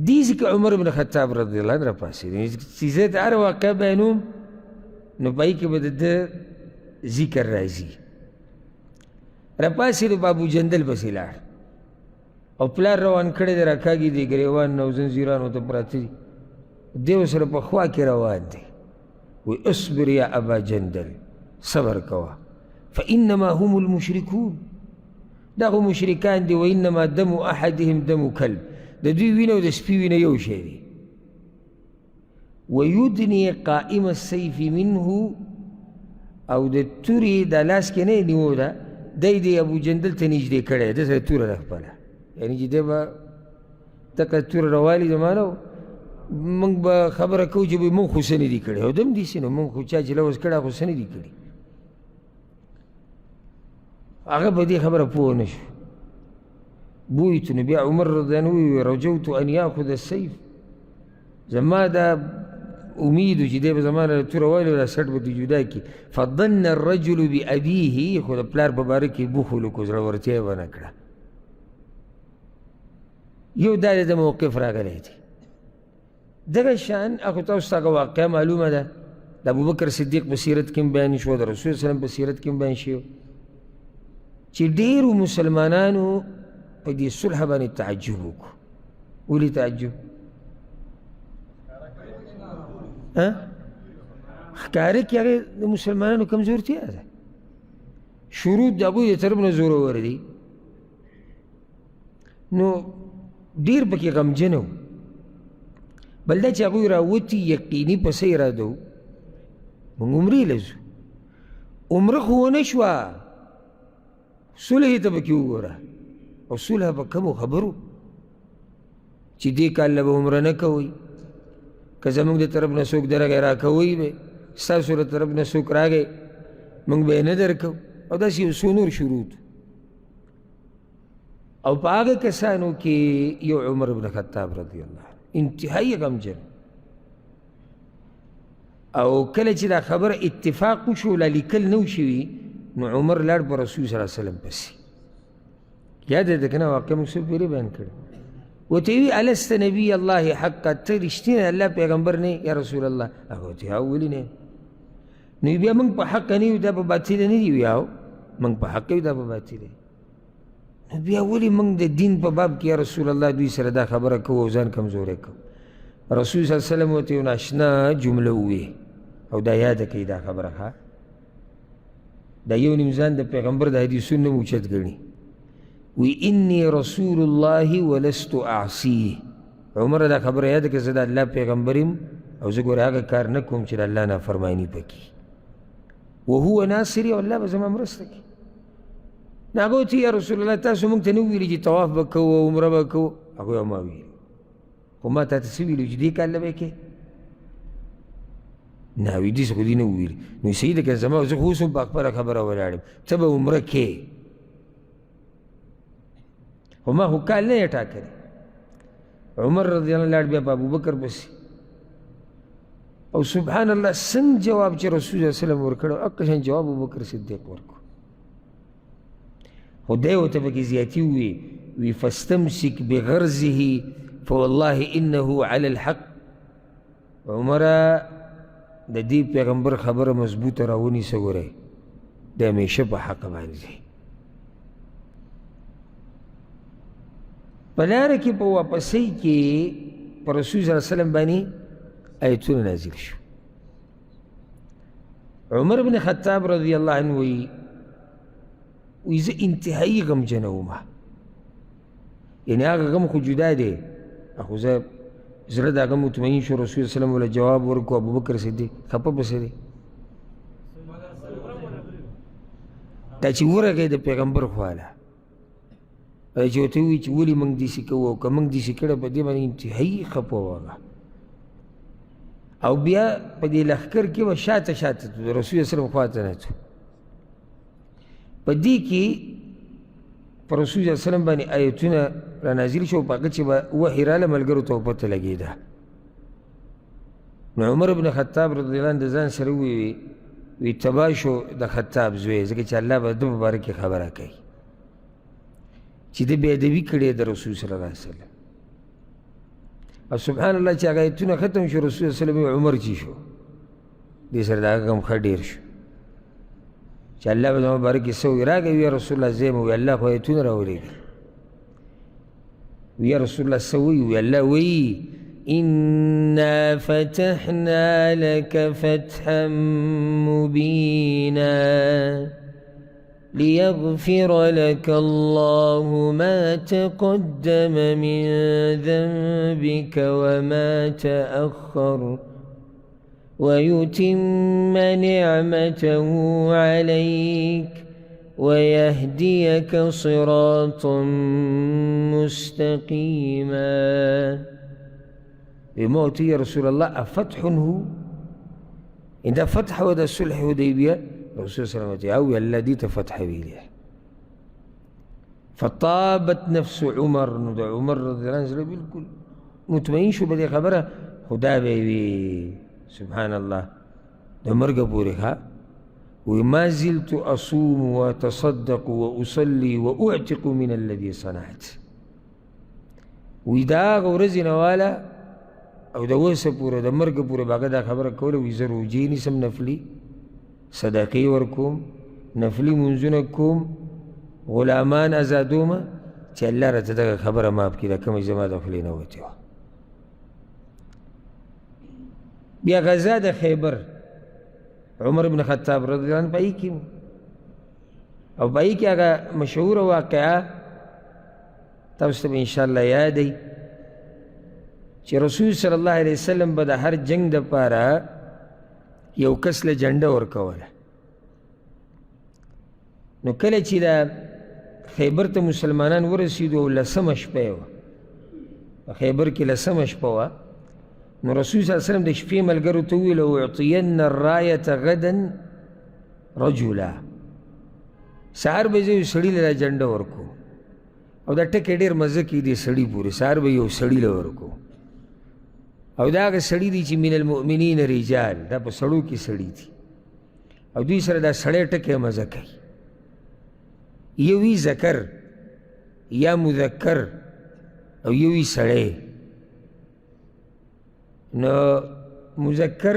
دې ځکه عمر بن خطاب رضی الله عنه راپاڅېد، چې زه ته هر واقع بیانوم نو په هغې کې به د ده ذکر راځي. راپاڅېد په ابو جندل پسې لاړ، او پلار روان کړی دی، راکاږي دی، ګریوان او زنځیران ورته پراته دي، دی ورسره په خوا کې روان دی. وی اصبر یا ابا جندل، صبر کوه، فإنما هم المشركون، دا خو مشرکان دي. وإنما دم أحدهم دم كلب، د دوی وینه او د سپي وینه یو شی دی. ويدني قائم السيف منه، او د تورې دا لاس کې نه نیو ده، دی د ابو جندل ته نږدې کړی ده سره توره ده خپله، یعنې چې دی به دقه توره راوالي زمانه، موږ به خبره کوو چې موږ خو څه نه دي کړی، او دم داسې نو موږ خو چا چې لوز کړی خو څه نه دي کړي. هغه په دې خبره پوه نه شو. بویت نو بیا عمر رضی الله عنه وویل رجوت ان یاخذ السیف، زما دا امید و چې دی به زما نه توره وایلي او دا سټ به دې جدا کړي. فظن الرجل بابیه، خو د پلار په باره کې بخل وکړو، زړورتیا یې ونه کړه. یو دا د موقف راغلی دی. دغه شان اخو تاسو ته هغه واقعه معلومه ده، د ابوبکر صدیق په سیرت کې هم بیان شو، د رسول صلی الله علیه وسلم په سیرت کې هم بیان شو، چې ډېرو مسلمانانو په دې صلح باندې تعجب وکړو. ولې تعجب؟ ښکاره کې هغې د مسلمانانو کمزورتیا ده. شروط د هغوی د طرف نه زورور دي، نو ډېر پکې غمجن و. بل دا چې هغوی راوتي یقیني په څه اراده و، موږ عمرې له ځو، عمره خو ونه شوه، صلحې ته پکې وګوره، او صلح په کومو خبرو چې دې کال له به عمره نه کوئ، که زموږ د طرف نه څوک درغی راکوئ به، ستاسو له طرف نه څوک راغی موږ به یې نه درکوو، او داسې یو څو نور شروط. او په هغه کسانو کې یو عمر بن خطاب رضی الله عنه انتهایی غمجن. او کله چې دا خبره اتفاق وشو لا لیکل نه شوي، نو عمر لاړ په رسول صلی الله علیه وسلم پسې. یاد ده که نه واقع موږ څه پېرې بیان کړی. ورته یې وي الست نبي الله حقا، ته رښتینی الله پیغمبر نه یا رسول الله؟ هغه ورته ها ولې نه؟ نو بیا موږ په حق نه یو، دا په باطل نه دي ویاو، موږ په حق یو، دا په باطل دی. نو بیا ولې موږ د دین په باب کې یا رسول الله دوی سره دا خبره کوو او ځان کمزوری کوو؟ رسول صلی الله علیه وسلم ورته یو ناشنا جمله وویې، او دا یاده کوي دا خبره دا یو نیم ځان د پیغمبر د حدیثونو نه اوچت ګڼي. وی انی رسول الله ولست اعصیه. عمر دا خبر یاد که زه د الله پیغمبریم او زه ګورې هغه کار نه کوم چې د الله نافرماني پکې وهو ناصري او الله به زما مرسته کوي. نو هغه ویل یا رسول الله تاسو موږ ته نه ویلي چې طواف به کوو او عمره به کوو؟ هغه ویل ما ویلي، خو ما تا ته څه ویلي چې دې کال نه به یې کوې؟ نه وایي داسې خو دې نه وویلي. نو صحیح ده که زما زه خو اوس هم په خپله خبره ولاړ یم، ته به عمره کې خو ما خو کال نه یې ټاکلی. عمر رضی الله لاړ بیا په ابوبکر پسې او سبحان الله څنګه جواب چې رسول الله وسلم ورکړو هغه شان جواب ابوبکر صدیق ورکړو. خو دی ورته پکې زیاتي وی فاستمسک بغرزه فوالله انه علی الحق. عمره د دې پیغمبر خبره مضبوطه راونیسه، ګورئ د همیشه په حق باندې دی. په لاره کې په واپسۍ کې په رسول صلی الله علیه وسلم باندې آیتونه نازل شو. عمر بن خطاب رضی الله عنه وی زه انتهایی غمجنه ومه، یعنې هغه غم خو جدا دی، خو زه زړه د هغه مطمئن شو. رسول صلی الله علیه وسلم وله جواب ورکړو، ابوبکر صدیق خفه پسې دی دا چې ورغی د پیغمبر خواله چې ورته ووایي چې ولې موږ داسې کوو او که موږ داسې کړی په دې باندې انتهایي خفه و هغه. او بیا په دې لښکر کې به شاته شاته د رسول صلی الله علیه وسلم خواته نه ځو. په دې کې په رسول صلی الله علیه وسلم باندې آیتونه را نازل شو، په هغه چې به وحي راله ملګرو ته پته لګېده. نو عمر بن خطاب رضی الله عنه د ځان سره وی تباه شو د خطاب زوی، ځکه چې الله به د ده په باره کې خبره کوي چې ده بې ادبي کړې د رسول صلی الله علیه وسلم. او سبحان الله چې هغه آیتونه ختم شو، رسول صلی الله علیه وسلم عمر چې شو دې سره د هغه غم ښه ډېر شو چې الله به زما باره کې څه وایي. راږی وی یا رسول الله زه یم، وی الله خو آیتونه راولېږي. وی یا رسول الله څه وایي؟ وی الله وایي انا فتحنا لك فتحا مبینا ليغفر لك الله ما تقدم من ذنبك وما تأخر ويتم نعمته عليك ويهديك صراطا مستقيما. بموت يا رسول الله أفتح هو؟ إن فتح وده صلح حديبية رسول صلى الله عليه وسلم أو الذي تفتح بيده. فطابت نفس عمر، عمر رضي الله عنه بالكل مطمئن شو بدي خبره خدا بيبي سبحان الله ده مرقه بوري ها. وما زلت أصوم وأتصدق وأصلي وأعتق من الذي صنعت. وإذا غورزي نوالا أو ده وسه بوري ده مرقه بوري باقي ده خبره كوله ويزرو جيني سم نفلي صدقی ورکوم، نفلی منځونه کوم، غلامان ازادومه چې الله راته دغه خبره ماف کړي دا کومه زما د خولې نه وتې وه. بیا غزا د خیبر عمر بن خطاب رضی الله عنه په هغې کې او په هغې کې هغه مشهوره واقعه تاسو ته به انشاءالله یادی چې رسول صلی الله علیه وسلم به د هر جنگ دپاره یو کس له جنډه ورکوله. نو کله چې دا خیبر ته مسلمانان ورسېدو او 10مه شپه وه، په خیبر کې 10مه شپه وه، نو رسول صلی الله علیه وسلم د شپې ملګرو ته وویل اعطین الرایة غدا رجلا، سهار به زه یو سړي له دا جنډه ورکو. او دا ټکی ډېر مزه کوي دې سړي پورې، سهار به یو سړي له ورکو او دا هغه سړي دي چې من المؤمنین رجال، دا په سړو کې سړي دي او دوی سره دا سړی ټکی مزه کوي. یو وي ذکر یا مذکر او یو وي سړی. نو مذکر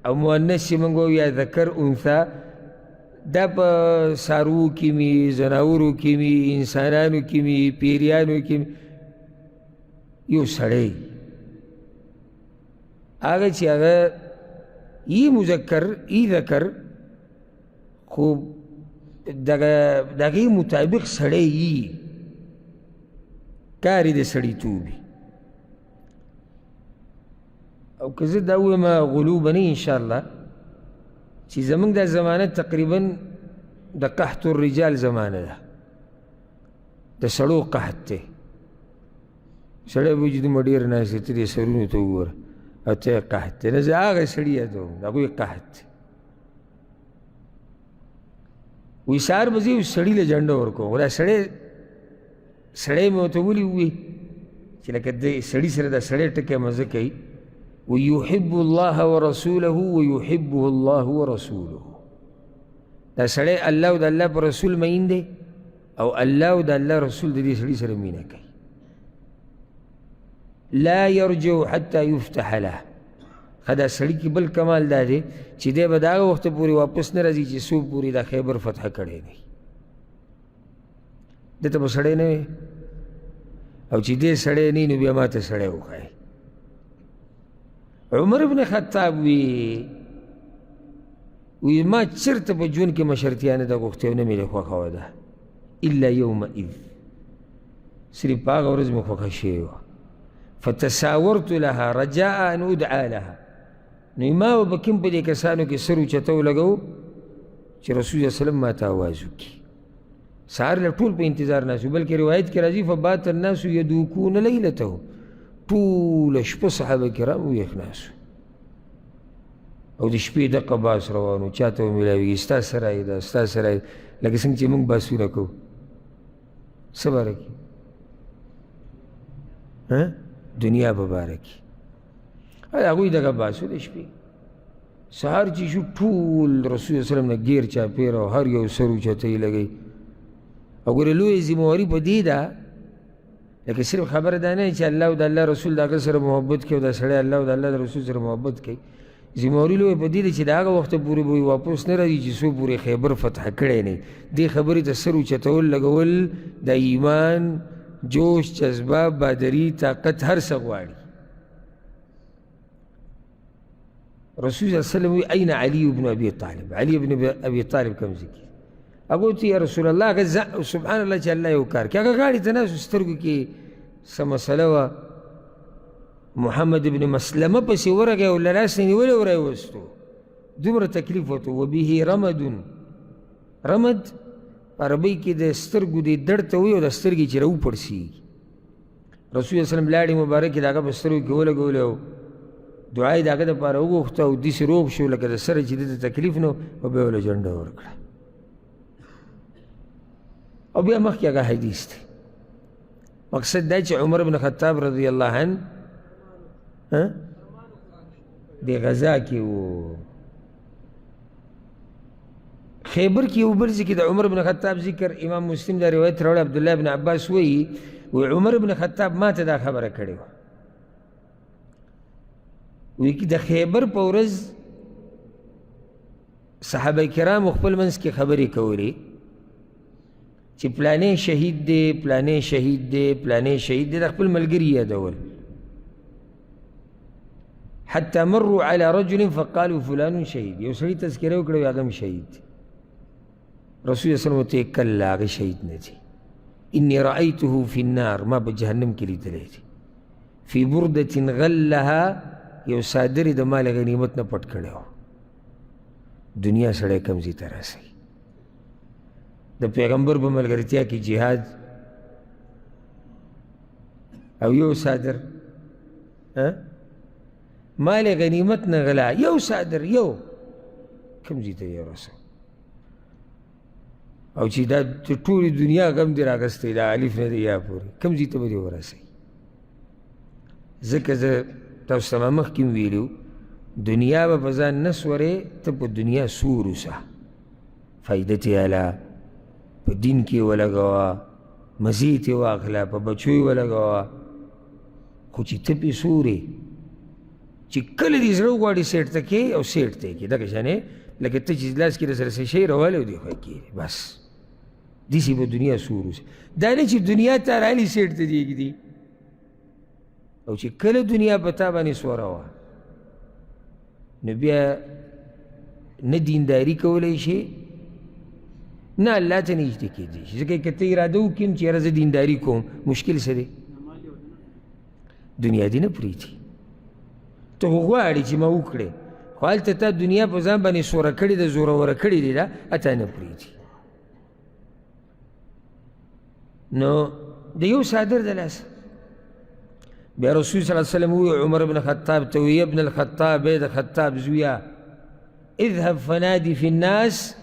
او مؤنث چې موږ وایو یا ذکر انثی، دا په څاروو کې مي، زناورو کې مي، انسانانو کې مي، پیریانو کې مي یو سړی هغه چې هغه ای مذکر ای ذکر خو د هغې مطابق سړی یي، کار یې د سړیتوب وي. او که زه دا ووایم غلو به نه انشاءالله چې زموږ دا زمانه تقریبا د قحط الرجال زمانه ده، د سړو قحط دی. سړی به وایي چې دومره ډېر ناست دی، ته دې سرونو ته وګوره او ته یې قحط دی. نه زه هغه سړي یادوم، د هغوی قحط دی. وایي سهار به زه یو سړي له جنډه ورکوم، خو دا سړی مې ورته ولي ووایي چې لکه د سړي سره دا سړی ټکی مزه کوي. ويحب الله ورسوله ويحبه الله ورسوله. دا سړی الله او د الله په رسول مین دی، او الله او د الله رسول د دې سړي سره مینه کوي. لا يرجع حتى يفتح له. دا سړي کې بل کمال دا دی چې دی به د هغه وخته پورې واپس نه راځي چې څوک پورې دا خیبر فتح کړی دی. ده ته به سړی نه وي، او چې دی سړی نه نو بیا ما ته سړی وښایي. عمر ابن خطاب وی ما چرته په ژوند کې مشرتیا نه ده غوښتې او نه مې خوښه ده الا یومئذ، صرف په هغه ورځ مې خوښه شوې وه. فتساورت لها رجاء ان ادعا لها. نو ما به کوم په دې کسانو کې سر اوچته ولګوو چې رسول صلی الله علیه وسلم ما ته آواز وکړي. سهار له ټول په انتظار ناست وو، بلکې روایت کې راځي فبات الناس یدوکون لیلته. ټوله شپه صحابه کرام ویښ ناست او د شپې دقه باس روان و، چا ته به میلاویږي ستا سرای ده ستا سرای ده، لکه څنګه چې موږ باسونه کوو. څه باره کې دنیا په باره کې هغوی دغه باسو د شپې. سهار چې شو ټول رسول صلی الله علیه وسلم نه ګیر چاپېر او هر یو سر اوچته یې لګوي. او ګوره لویه ذمواري په دې ده، لکه صرف خبره دا نه چې الله او د الله رسول د هغه سره محبت کوي او دا سړی الله او د الله د رسول سره محبت کوي. ذمواري لویه په دې ده چې د هغه وخته پورې به واپس نه راځي چې څو پورې خیبر فتح کړی نه. دې خبرې ته سر اوچتول لګول د ایمان جوش، جذبه، بادري، طاقت هر څه غواړي. رسول صلی الله علیه وسلم وی این علی بن ابي طالب، علی بن ابي طالب کوم ځای کې؟ هغه ورته یا رسول الله هغه سبحان الله چې الله یو کار کوي. هغه غاړې ته ناست سترګو کې څه مسله وه، محمد ابن مسلمه پسې ورغی او له لاس نه نیولې ور یې وستو، دومره تکلیف ورته. وبه رمد، رمد په عربۍ کې د سترګو دې دړ ته وایي او د سترګې چې راوپړسېږي. رسول صلی الله علیه وسلم لاړې مبارکې د هغه په سترګو کې ولګولې او دعا یې د هغه دپاره وغوښته او داسې روغ شو لکه د سره چې ده ته تکلیف نه او بیا یې له جنډه ورکړه. او بیا مخکې هغه حدیث دی. مقصد دا چې عمر بن خطاب رضی الله عنه د غزا کې و، خیبر کې یو بل ځای کې د عمر بن خطاب ذکر امام مسلم دا روایت راوړی. عبدالله بن عباس وایي عمر بن خطاب ما ته دا خبره کړې وه، وایي د خیبر په ورځ صحابه کرامو خپل منځ کې خبرې کولې چې پلانې شهید دی، پلانې شهید دی، پلانې شهید دی، د خپل ملګري یادول. حتی مروا علی رجل فقالوا فلان شهید. یو سړي تذکره وکړه وایي هغه هم شهید دی. رسول صلی الله علیه وسلم ورته کله هغه شهید نه دی، انی رأیته فی النار، ما په جهنم کې لیدلی دی. فی بردة غلها، یو صادر د مال غنیمت نه پټ کړی و. دنیا سړی کم ځای ته رسوي. د پیغمبر په ملګرتیا کې جهاد او یو صادر مال غنیمت نه غلا، یو صادر یو کم ځای ته یې رسوي. او چې دا ټولې دنیا غم دې راغستی دا الف نه دی یا پورې کم ځای ته به دې ورسوي. ځکه زه تاسو ته ما مخکې م ویلي دنیا به په ځان نه سورې، ته په دنیا سور اوسه، فایده تې اله، په دین کې ولګوه، مزې تې واخله، په بچو یې ولګوه. خو چې ته پې سورې چې کله دې زړه وغواړي سیټ ته کې او سیټ ته یې کې، دغه شانې لکه ته چې لاس کې درسره څه شی راوالی او دې خوا یې کېږي، بس داسې به دنیا سور اوسه. دا نه چې دنیا ته رالي سیټ ته دې ږدي، او چې کله دنیا په تا باندې سوره وه نو بیا نه دینداري کولی شي نه الله ته نږدې کېدی شي ځکه که ته اراده وکړي چې یاره زه دینداري کوم مشکل څه دی دنیا دې نه پرېږدي ته خو غواړې چې ما وکړې خو هلته تا دنیا په ځان باندې سوره کړې ده زوروره کړې دي ده اته نه پرېږدي نو د یو صادر د لاسه بیا رسول صلی الله علیه وسلم وی عمر بن خطاب ته وی ابن الخطاب ای د خطاب زویا اذهب فنادي في الناس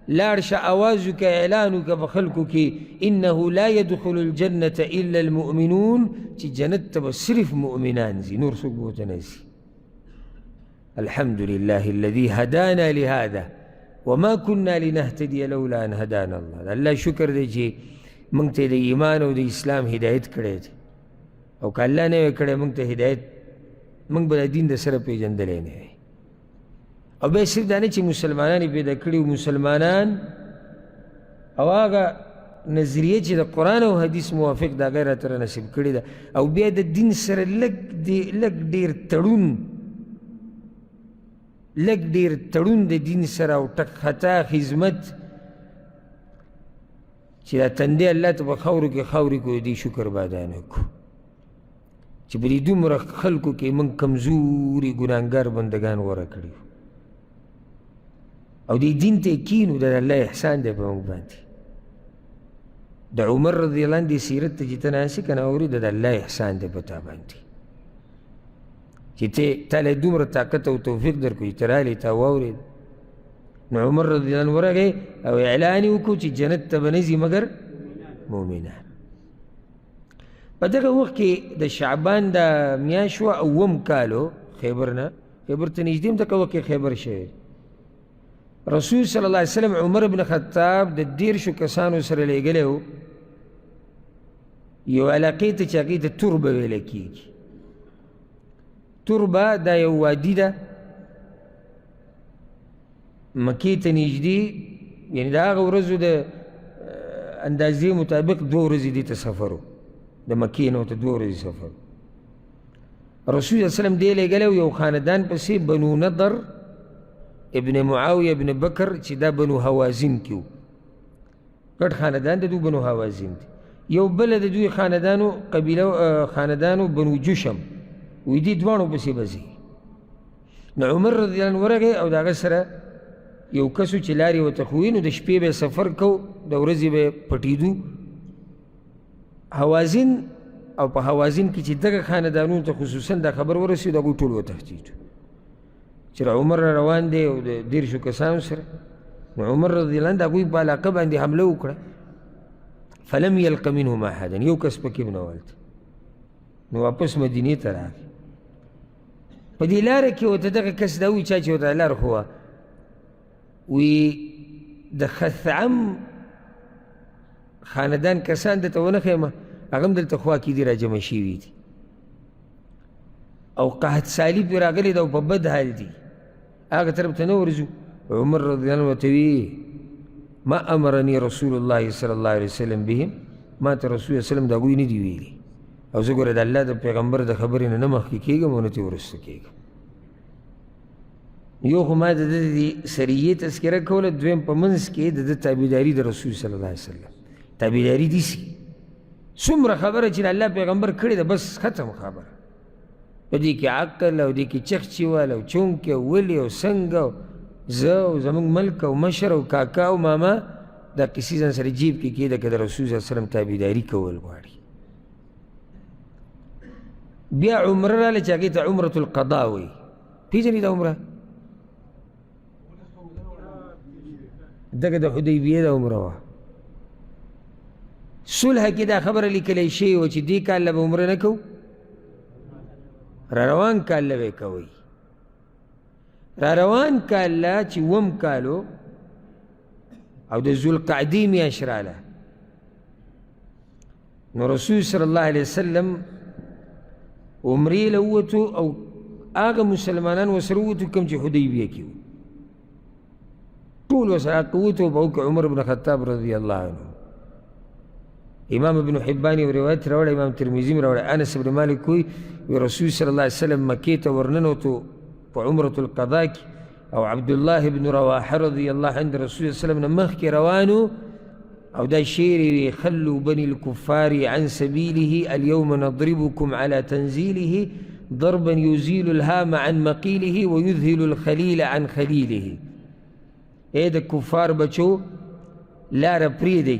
لاړ شه اواز وکړه اعلان وکړه په خلکو کې انه لا يدخل الجنة الا المؤمنون چې جنت ته به صرف مؤمنان ځي نور څوک به ورته نه ځي الحمد لله الذي هدانا لهذا وما كنا لنهتدي لولا ان هدانا الله الله شکر دی چې موږ ته د ایمان او د اسلام هدایت کړی دی او که الله نه وی کړی موږ ته هدایت موږ به د دین د سره پېژندلی نه وی او بیا صرف دا نه چې مسلمانان یې پیدا کړي مسلمانان او هغه نظریه چې د قرآن او حدیث موافق د هغه یې راته رانصیب کړې ده او بیا د دین سره لږ ډېر تړون د دین سره او ټک خطا خدمت چې دا تندې الله ته په خاورو کې خاورې کړو دې شکر بادانه کړو چې په دې دومره خلکو کې موږ کمزوري ګناهګار بندګان غوره کړي او دې دین ته کینو د الله احسان دی په موږ باندې د عمر رضی الله عنه دې سیرت ته چې ته ناست یې که نه اورې د الله احسان دی په تا باندې چې تا له دومره طاقت او توفیق درکړو چې ته رالې تا واورېد نو عمر رضی الله عنه ورغی او اعلان یې وکړو چې جنت ته به نه ځي مګر مؤمنان په دغه وخت کې د شعبان د میاشت وه اووم کالو خیبر نه خیبر ته نږدې هم دغه وخت کې خیبر شوی رسول صلی الله علیه وسلم عمر بن خطاب د 10 کسانو سره لېږلی و یو علاقې ته چې هغې ته تربه ویله کېږي تربه دا یو وادي ده مکې ته نږدې یعنې د هغه ورځو د اندازې مطابق 2 ورځې دې ته سفر و د مکې نه ورته 2 ورځې سفر رسول صلی الله علیه وسلم دې لېږلی یو خاندان پسې بنو نضر ابن معاویه ابن بکر چې دا بنو هوازن کې و ګډ خاندان د دوی بنو هوازن دی یو بله د دوی خاندانو قبیله خاندانو بنو جشم وی دې دواړو پسې به ځي نو عمر رضی الله عنه ورغی او د هغه سره یو کسو چې لارې ورته ښووي نو د شپې به سفر کو د ورځې به پټېدو هوازن او په هوازن کې چې دغه خاندانونو ته خصوصا دا خبر ورسېد هغوی ټول وتښتېدو چې عمر روان دی او د 10 کسانو سره نو عمر رضی الله عنه د هغوی په علاقه باندې حمله وکړه فلم یلق منهم احدا یو کس پکې ونه ولته نو واپس مدینې ته راغی په دې لاره کې ورته دغه کس دا وایي چا چې ورته لار ښووه وی د خثعم خاندان کسان درته ونه ښیمه هغه هم دلته خوا کې دي راجمع شوي دي او قحط سالي پرې راغلی ده او په بد حال دي هغه طرف ته نه ورځو عمر رضی الله عنه ورته وی ما امرني رسول الله صلی الله علیه وسلم بهم ما ته رسول الله وسلم د هغوی نه دي ویلي او زه ګوره د الله د پیغمبر د خبرې نه مخکې کېږم او نه ترې وروسته کېږم یو خو ما د ده د سریې تذکره کوله دویم په منځ کې د ده تابعداري د رسول صلی الله علیه وسلم تابعداري داسې څومره خبره چې د الله پیغمبر کړې ده بس ختم خبره په دې کې عقل او دې کې چخچي وال او چونکې او ولې او څنګه او زه او زموږ ملک او مشر او کاکا او ماما دا کیسې ځان سره جیب کې کېده که د رسول صلی الله علیه وسلم تابعداري کول غواړي بیا عمره راله چې هغې ته عمرة القضا وایي پېژنې دا عمره دغه د حدیبیې د عمره وه صلح کې دا خبره لیکلی شوې وه چې دې کال له به عمره نه کوو را روان کال له به یې کوئ را روان کال له چې اووم کالو او د ذوالقعدې میاشت راله نو رسول صلی الله علیه وسلم عمرې له ووتو او هغه مسلمانان ورسره ووتو کوم چې حدیبیه کې وو ټول ورسره ووتو به وکړه عمر بن خطاب رضی الله عنه امام ابن حبان یو روایت راوړی امام ترمذي م راوړی انس بن مالک وایي رسول صلی الله علیه وسلم مکې ته ورننوتو په عمرة القضا کې او عبدالله بن رواحه رضی الله عنه رسول صلی الله علیه وسلم نه مخکې روانو او دا شعر وی خلوا بني الكفار عن سبيله اليوم نضربكم على تنزيله ضربا يزيل الهام عن مقيله ويذهل الخليل عن خليله. اے د کفار بچو لاره پرېږدئ،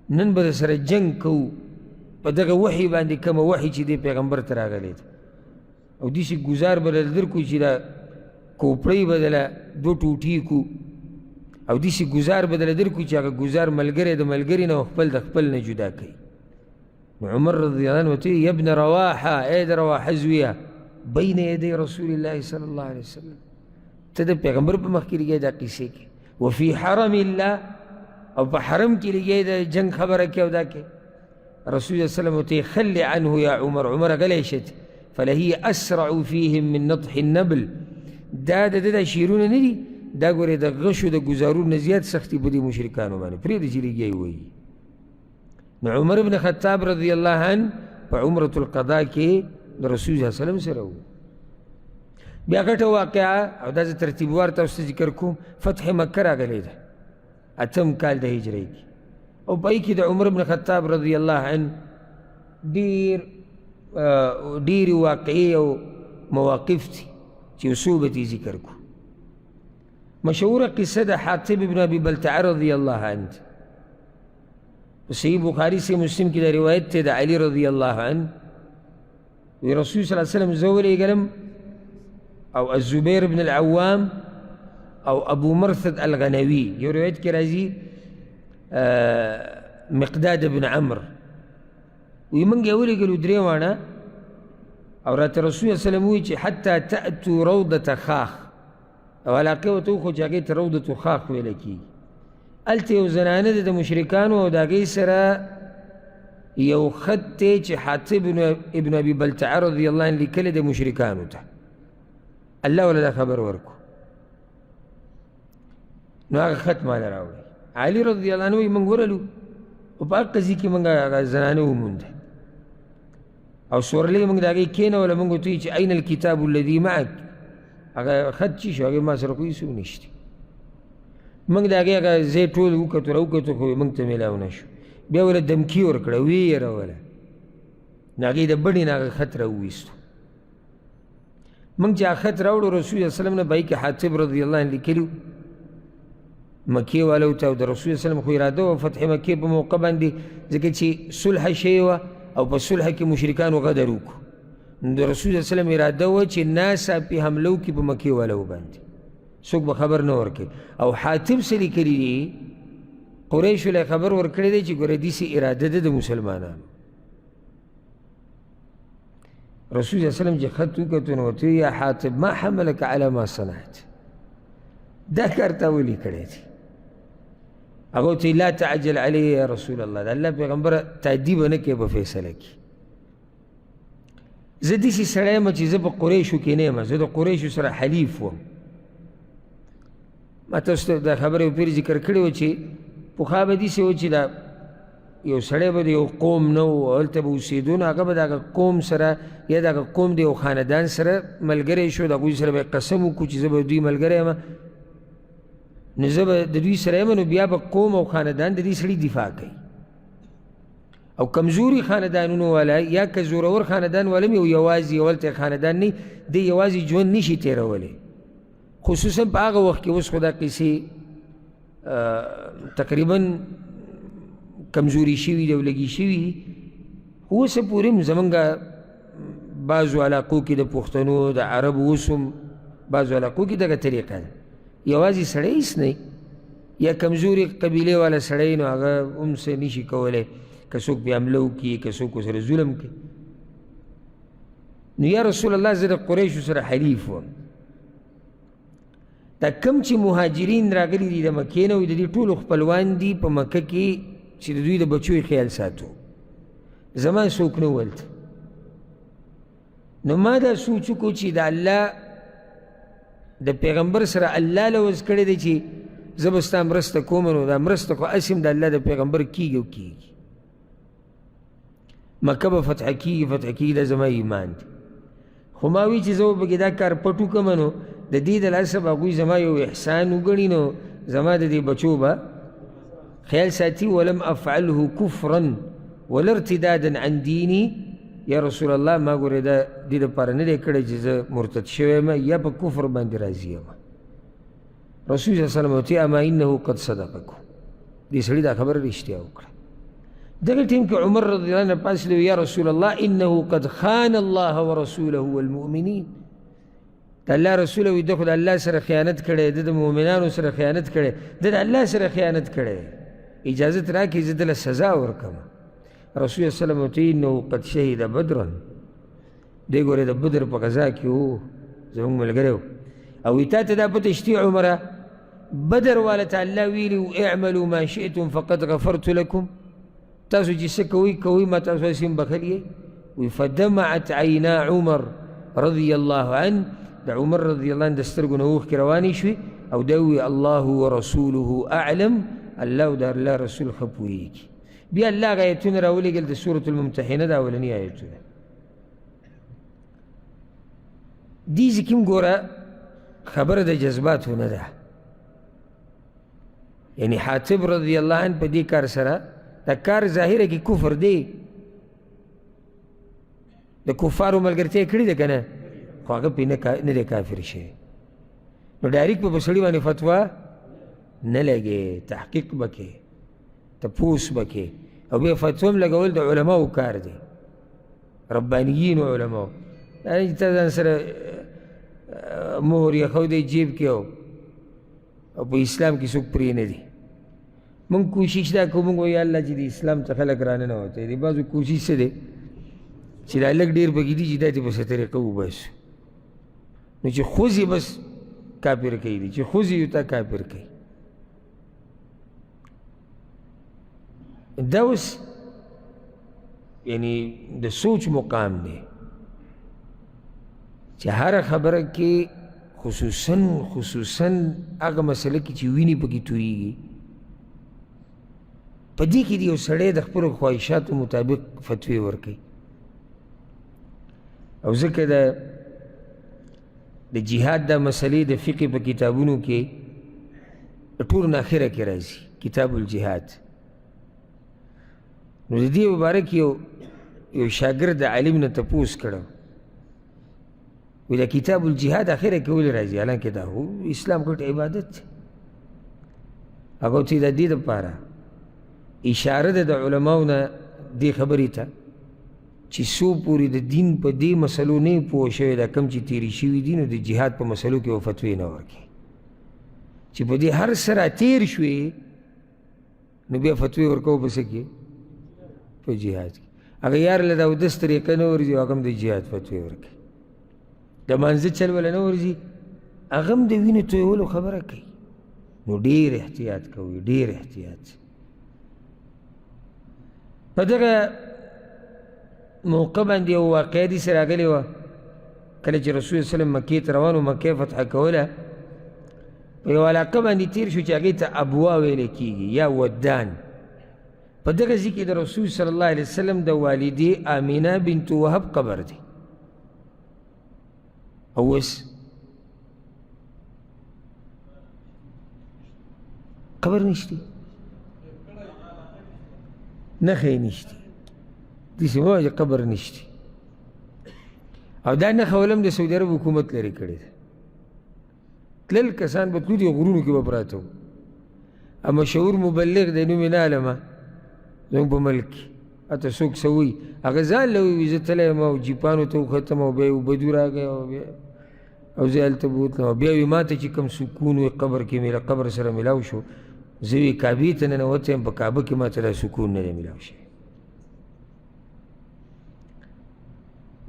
نن به سره جنگ کوو په دغه وحي باندې کومه وحي چې دی پیغمبر ته راغلی دی، او داسې ګزار به درله درکړو چې دا کوپړۍ به دله دوه ټوټې کړو، او داسې ګزار به درله درکړو چې هغه ګزار ملګری د ملګري نه او خپل د خپل نه جدا کوي. نو عمر رضی الله عنه ورته یا ابن رواحه، ای د رواحه زویه، بین یدی رسول الله صلی الله علیه وسلم، ته د پیغمبر په مخ کې لګی دا قصې کې، وفي حرم الله، او په حرم کې لګی د جنگ خبره کې او دا کې. رسول الله صلی الله علیه وسلم ورته خل عنه یا عمر، عمر غلی شه، فلهي اسرع فيهم من نطح النبل، دا د ده شعرونه نه دي، دا ګورې د غشو د ګزارونو نه زیات سختي په دې مشرکانو باندې پرېږدي چې لګی ووایي. نو عمر بن خطاب رضی الله عنه په عمرة القضاء کې د رسول صلی الله علیه وسلم سره و. بیا غټه واقعه او دا زه ترتیبوار تاسو ته ذکر کوم، فتح مکه راغلی ده 8م کال د هجرۍ کې، او په هغې کې د عمر بن خطاب رضی الله عنه ډېرې واقعې او مواقف دي چې یو څو به دې ذکر کړو. مشهوره قصه د حاطب بن ابي بلتعه رضی الله عنه، صحیح بخاری سے مسلم کی دا روایت تے دا علی رضی اللہ عنہ، وی رسول صلی اللہ علیہ وسلم زولی گلم او الزبیر بن العوام او ابو مرثد الغنوی، یہ روایت کی رازی مقداد بن عمر، وی منگی اولی گلو دریوانا او رات رسول صلی اللہ علیہ وسلم وی چی حتی تأتو روضة خاخ، او علاقه و توخو چاگیت روضة خاخ ویلکی، الته یو زنانه ده د مشرکانو او د هغې سره یو خط دی چې حاطب ابن ابي بلتعه رضی الله عنه لیکلی د مشرکانو ته، الله ولا دا خبر ورکو. نو هغه خط ماله راوړی، علي رضی الله عنه وایي موږ ورلو او په هغه ځای کې موږ هغه زنانه ومونده او سورلۍ موږ د هغې کېنوله، موږ ورته وایي چې این الکتاب الذي معک، هغه خط چې شو هغې ما سره خو هېڅ نشته. موږ د هغې هغه ځای ټول وکتو راوکتو خو موږ ته میلاو نه شو، بیا وله دمکي ورکړه، ویېروله، نو هغې د بڼې نه هغه خط راوویستو. موږ چې هغه خط راوړو رسول صلی الله علیه وسلم نه به هغې کې حاطب رضی الله عنه لیکلي مکې والو ته، او د رسول صلی الله علیه وسلم خو اراده وه فتح مکې په موقع باندې، ځکه چې صلح شوې وه او په صلح کې مشرکانو غدر وکړو، نو د رسول صلی الله علیه وسلم اراده وه چې ناڅاپي حمله وکړي په مکې والو باندې، څوک به خبر نه ورکوي. او حاتب څه لیکلي دي، قریشو له خبر ورکړی دی چې ګوره داسې اراده ده د مسلمانانو. رسول صلی الله علیه وسلم چې خط وکتو نو ورته یا حاتب ما حملک علی ما صنعت، دا کار تا ولې کړی دی؟ هغه ورته لا تعجل علیه یا رسول الله، د الله پیغمبره تعدي به نه کوې په فیصله کې، زه داسې سړی یم چې زه په قریشو کې نه یم، زه د قریشو سره حلیف وم. ما تاسو ته دا خبره یو پیر ذکر کړې وه چې پخوا به داسې و چې دا یو سړی به د یو قوم نه و، هلته به اوسېدو، نو هغه به د هغه قوم سره یا د هغه قوم د یو خاندان سره ملګری شو، د هغوی سره به یې قسم وکړو چې زه به دوی ملګری یم، نو زه به د دوی سره یم، نو بیا به قوم او خاندان د دې سړي دفاع کوي. او کمزوري خاندانونو والا یا که زورور خاندان والا م یو یوازې هلته خاندان نه دی یوازې ژوند نشي تېرولی، خصوصا په هغه وخت کې اوس خو دا قیسې تقریبا کمزوري شوي دي او لږې شوي دي، خو اوسه پورې هم زمونږ بعضو علاقو کې د پښتنو د عربو اوس هم بعضو علاقو کې دغه طریقه ده، یوازې سړی هېڅ نه یا کمزوري قبیلې والا سړی نو هغه هم څه نشي کولی، که څوک پرې حمله وکړي، که څوک ورسره ظلم کوي. نو یا رسول الله زه د قریشو سره حلیف وم، دا کم چې مهاجرین راغلي دي د مکې نه، د دې ټولو خپلوان دي په مکه کې چې د دوی د بچو یې خیال ساتو، زما څوک نه ولته. نو ما دا سوچ وکړو چې د الله د پیغمبر سره الله لوز کړی دی چې زه به ستا مرسته کوم، نو دا مرسته خو هسې هم د الله د پیغمبر کېږي او کېږي، مکه به فتح کېږي دا زما ایمان دی. خو ما وی چې زه به پکې دا کار پټ وکړم، نو د دې د لاسه به هغوی زما یو احسان وګڼي نو زما د دې بچو به خیال ساتي ولم افعله کفرا ولا ارتدادا عن دیني یا رسول الله ما ګورې دا دې دپاره نه دی کړی چې زه مرتد شوی یم یا په کفر باندې راضي یم رسول صلی الله علیه وسلم ورته اما انه قد صدقکم دې سړي دا خبره رښتیا وکړه دغه ټیم کې عمر رضی الله عنه پاڅېد یا رسول الله انه قد خان الله ورسوله والمؤمنین د الله رسول وي ده خو د الله سره خیانت کړی ده د مؤمنانو سره خیانت کړی ده د الله سره خیانت کړی اجازت راکړي زه دله سزا ورکړم رسول صلی الله علیه وسلم ورته انه قد شهد بدرا دی ګورې د بدر په غزا کې و زموږ ملګری و او وي تا ته دا پته شتي عمره بدر والا ته الله ویلي اعملوا ما شئتم فقد غفرت لكم تاسو چې څه کوئ کوئ ما تاسو هسې هم بخلي وي فدمعت عینا عمر رضی الله عنه د عمر رضی الله عنه د سترګو نه اوښکې روانې شوې او دا ووي الله ورسوله اعلم الله او د الله رسول ښه پوهېږي بیا الله هغه ایتونه راولېږل د سورة الممتحنه د اولني ایتونه دې ځکې هم ګوره خبره د جذباتو نه ده یعنی حاتب رضی الله عنه په دې کار سره دا کار ظاهره کې کفر دی د کفارو ملګرتیا یې کړې ده که نه خو هغه پرې نه دی کافر شوی نو ډایرکټ به په سړي باندې فتوا نه لګې تحقیق به کې تپوس به کې او بیا فتوا هم لګول د علماو کار دی ربانیینو علماو یعنې چې تا ځان سره مهر یې جیب کې او په اسلام کې څوک پرې نه دي مونږ کوشش دا کوو مونږ وایو یا الله چې د اسلام ته خلک راننوتی د بعضو کوشش څه دی چې دا لږ ډېر پکې دي چې دا دې په څه طریقه وباسو نو چې خوځي بس کافر کوي دي چې خوځي یو تا کافر کوي دا اوس یعنی د سوچ مقام دی چې هره خبره کې خصوصا هغه مسله کې چې وینې پکې تویېږي په دې کې د یو سړی د خپلو خواهشاتو مطابق فتوې ورکوي او ځکه د جهاد دا مسلې د فقه په کتابونو کې ټول نه اخره کې راځي کتاب الجهاد نو د دې مبارک یو شاګرد د عالم نه تپوس کړی وی دا کتاب الجهاد اخره کې ولې راځي حالانکې دا هو اسلام ګټ عبادت دی هغه ورته د دې دپاره اشاره ده د علماو نه دې خبرې ته چې څو پورې د دین په دې مسلو نه پوه شوی دا کم چې تېرې شوي دي نو د جهاد په مسلو کې به فتوې نه ورکړي چې په دې هر څه راتېر شوې نو بیا فتوې ورکوو په څه کې په جهاد کې هغه یار له د اودس طریقه نه ورځي هغه هم د جهاد فتوې ورکوي د مانځه چل وله نه ورځي هغه هم د وینې تویولو خبره کوي نو ډېر احتیاط کوي ډېر احتیاط په دغه موقع باندې یو واقعه داسې راغلې وه کله چې رسول صلی وسلم مکې ته روان و مکې فتح کوله په یو علاقه باندې تېر شو چې هغې ته ابوا ویلی کېږي یا ودان په دغه ځای کې د رسول صلی الله علیه وسلم د والدې آمینه بنت وهب قبر دی او اوس قبر نشتی نښې نشتی داسې مه وایه چې قبر نشتی او دا نښه ولم د سعودي عرب حکومت لرې کړې ده تلل کسان به تلو دي غرونو کې به پراته وو او مشهور مبلغ دی نوم یې نه علمه زموږ په ملک کې هته څوک څه وایي هغه ځان له وایي زه تلی یم او جیپانو ته وختم او بیا یې اوبدو راغی او زه هلته بوتلم او بیا وایي ما ته چې کوم سکون وي قبر کې مې له قبر سره میلاو شو زه وایي کعبې ته ننوتی یم په کعبه کې ما ته دا سکون نه دی میلاو شوی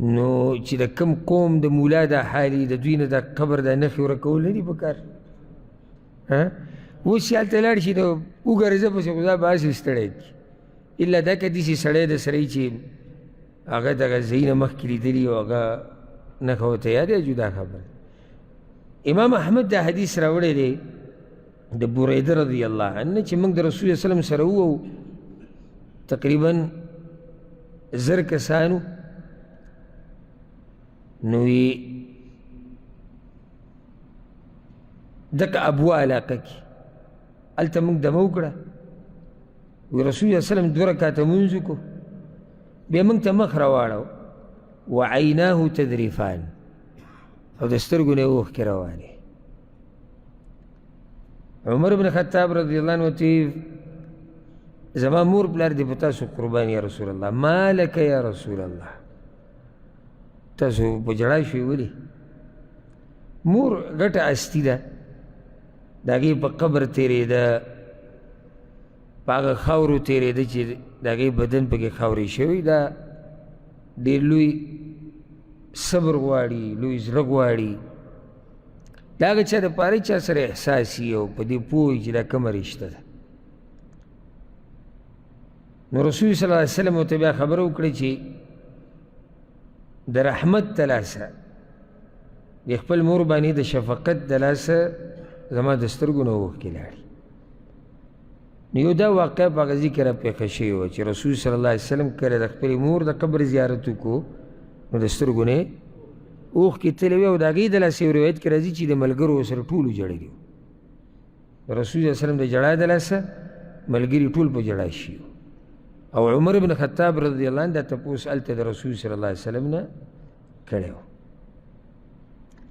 نو چې د کم قوم د مولا دا حالي د دوی نه دا قبر دا نښې ورکول نه دي په کار اوس چې هلته لاړ شي نو وګرځه پسې خو دا به هسې ستړی کړي الا دا که داسې سړی د سړی چې هغه دغه ځای نه مخکې لیدلي او هغه نښه ورته یاد دی جدا خبره امام احمد دا حدیث راوړی دی د بریده رضی الله عنه چې موږ د رسول صلی وسلم سره وو تقریبا 1000 کسانو نو دک ابوا علاقه کې هلته موږ دمه وکړه وی رسول الله وسلم 2 رکعته مونځ وکړو بیا موږ ته مخ راواړو وعیناه تذریفان او د سترګو نه یې اوښکې روانې عمر بن خطاب رضی الله عنه ورته زما مور پلار دې په تاسو قربان یا رسول الله ما لک یا رسول الله تاسو په جړا شوي ولې مور ګټه استی ده د هغې په قبر تېرېده په هغه خاورو تېرېده چې د هغې بدن پکې خاورې شوي دا ډېر لوی صبر غواړي لوی زړه غواړي د هغه چا دپاره چا سره احساس وي او په دې پوه وي چې دا کومه رشته ده نو رسول صلی الله علیه وسلم ورته بیا خبره وکړه چې د رحمت د لاسه د خپل مور باندې د شفقت د لاسه زما د سترګو نه اوښکې لاړې نو یو دا واقعه په هغه ځای کې راپېښه شوې وه چې رسول صلی الله علیه وسلم کله د خپلې مور د قبر زیارت وکړو نو د سترګو نه اوښکې تللې وې او د هغې د لاسه یو روایت کې راځي چې د ملګرو ورسره ټولو ژړلي وو د رسول صلی الله علیه وسلم د ژړا د لاسه ملګري ټول په ژړا شي او عمر بن خطاب رضی الله عنه دا تپوس هلته د رسول صلی الله علیه وسلم نه کړی و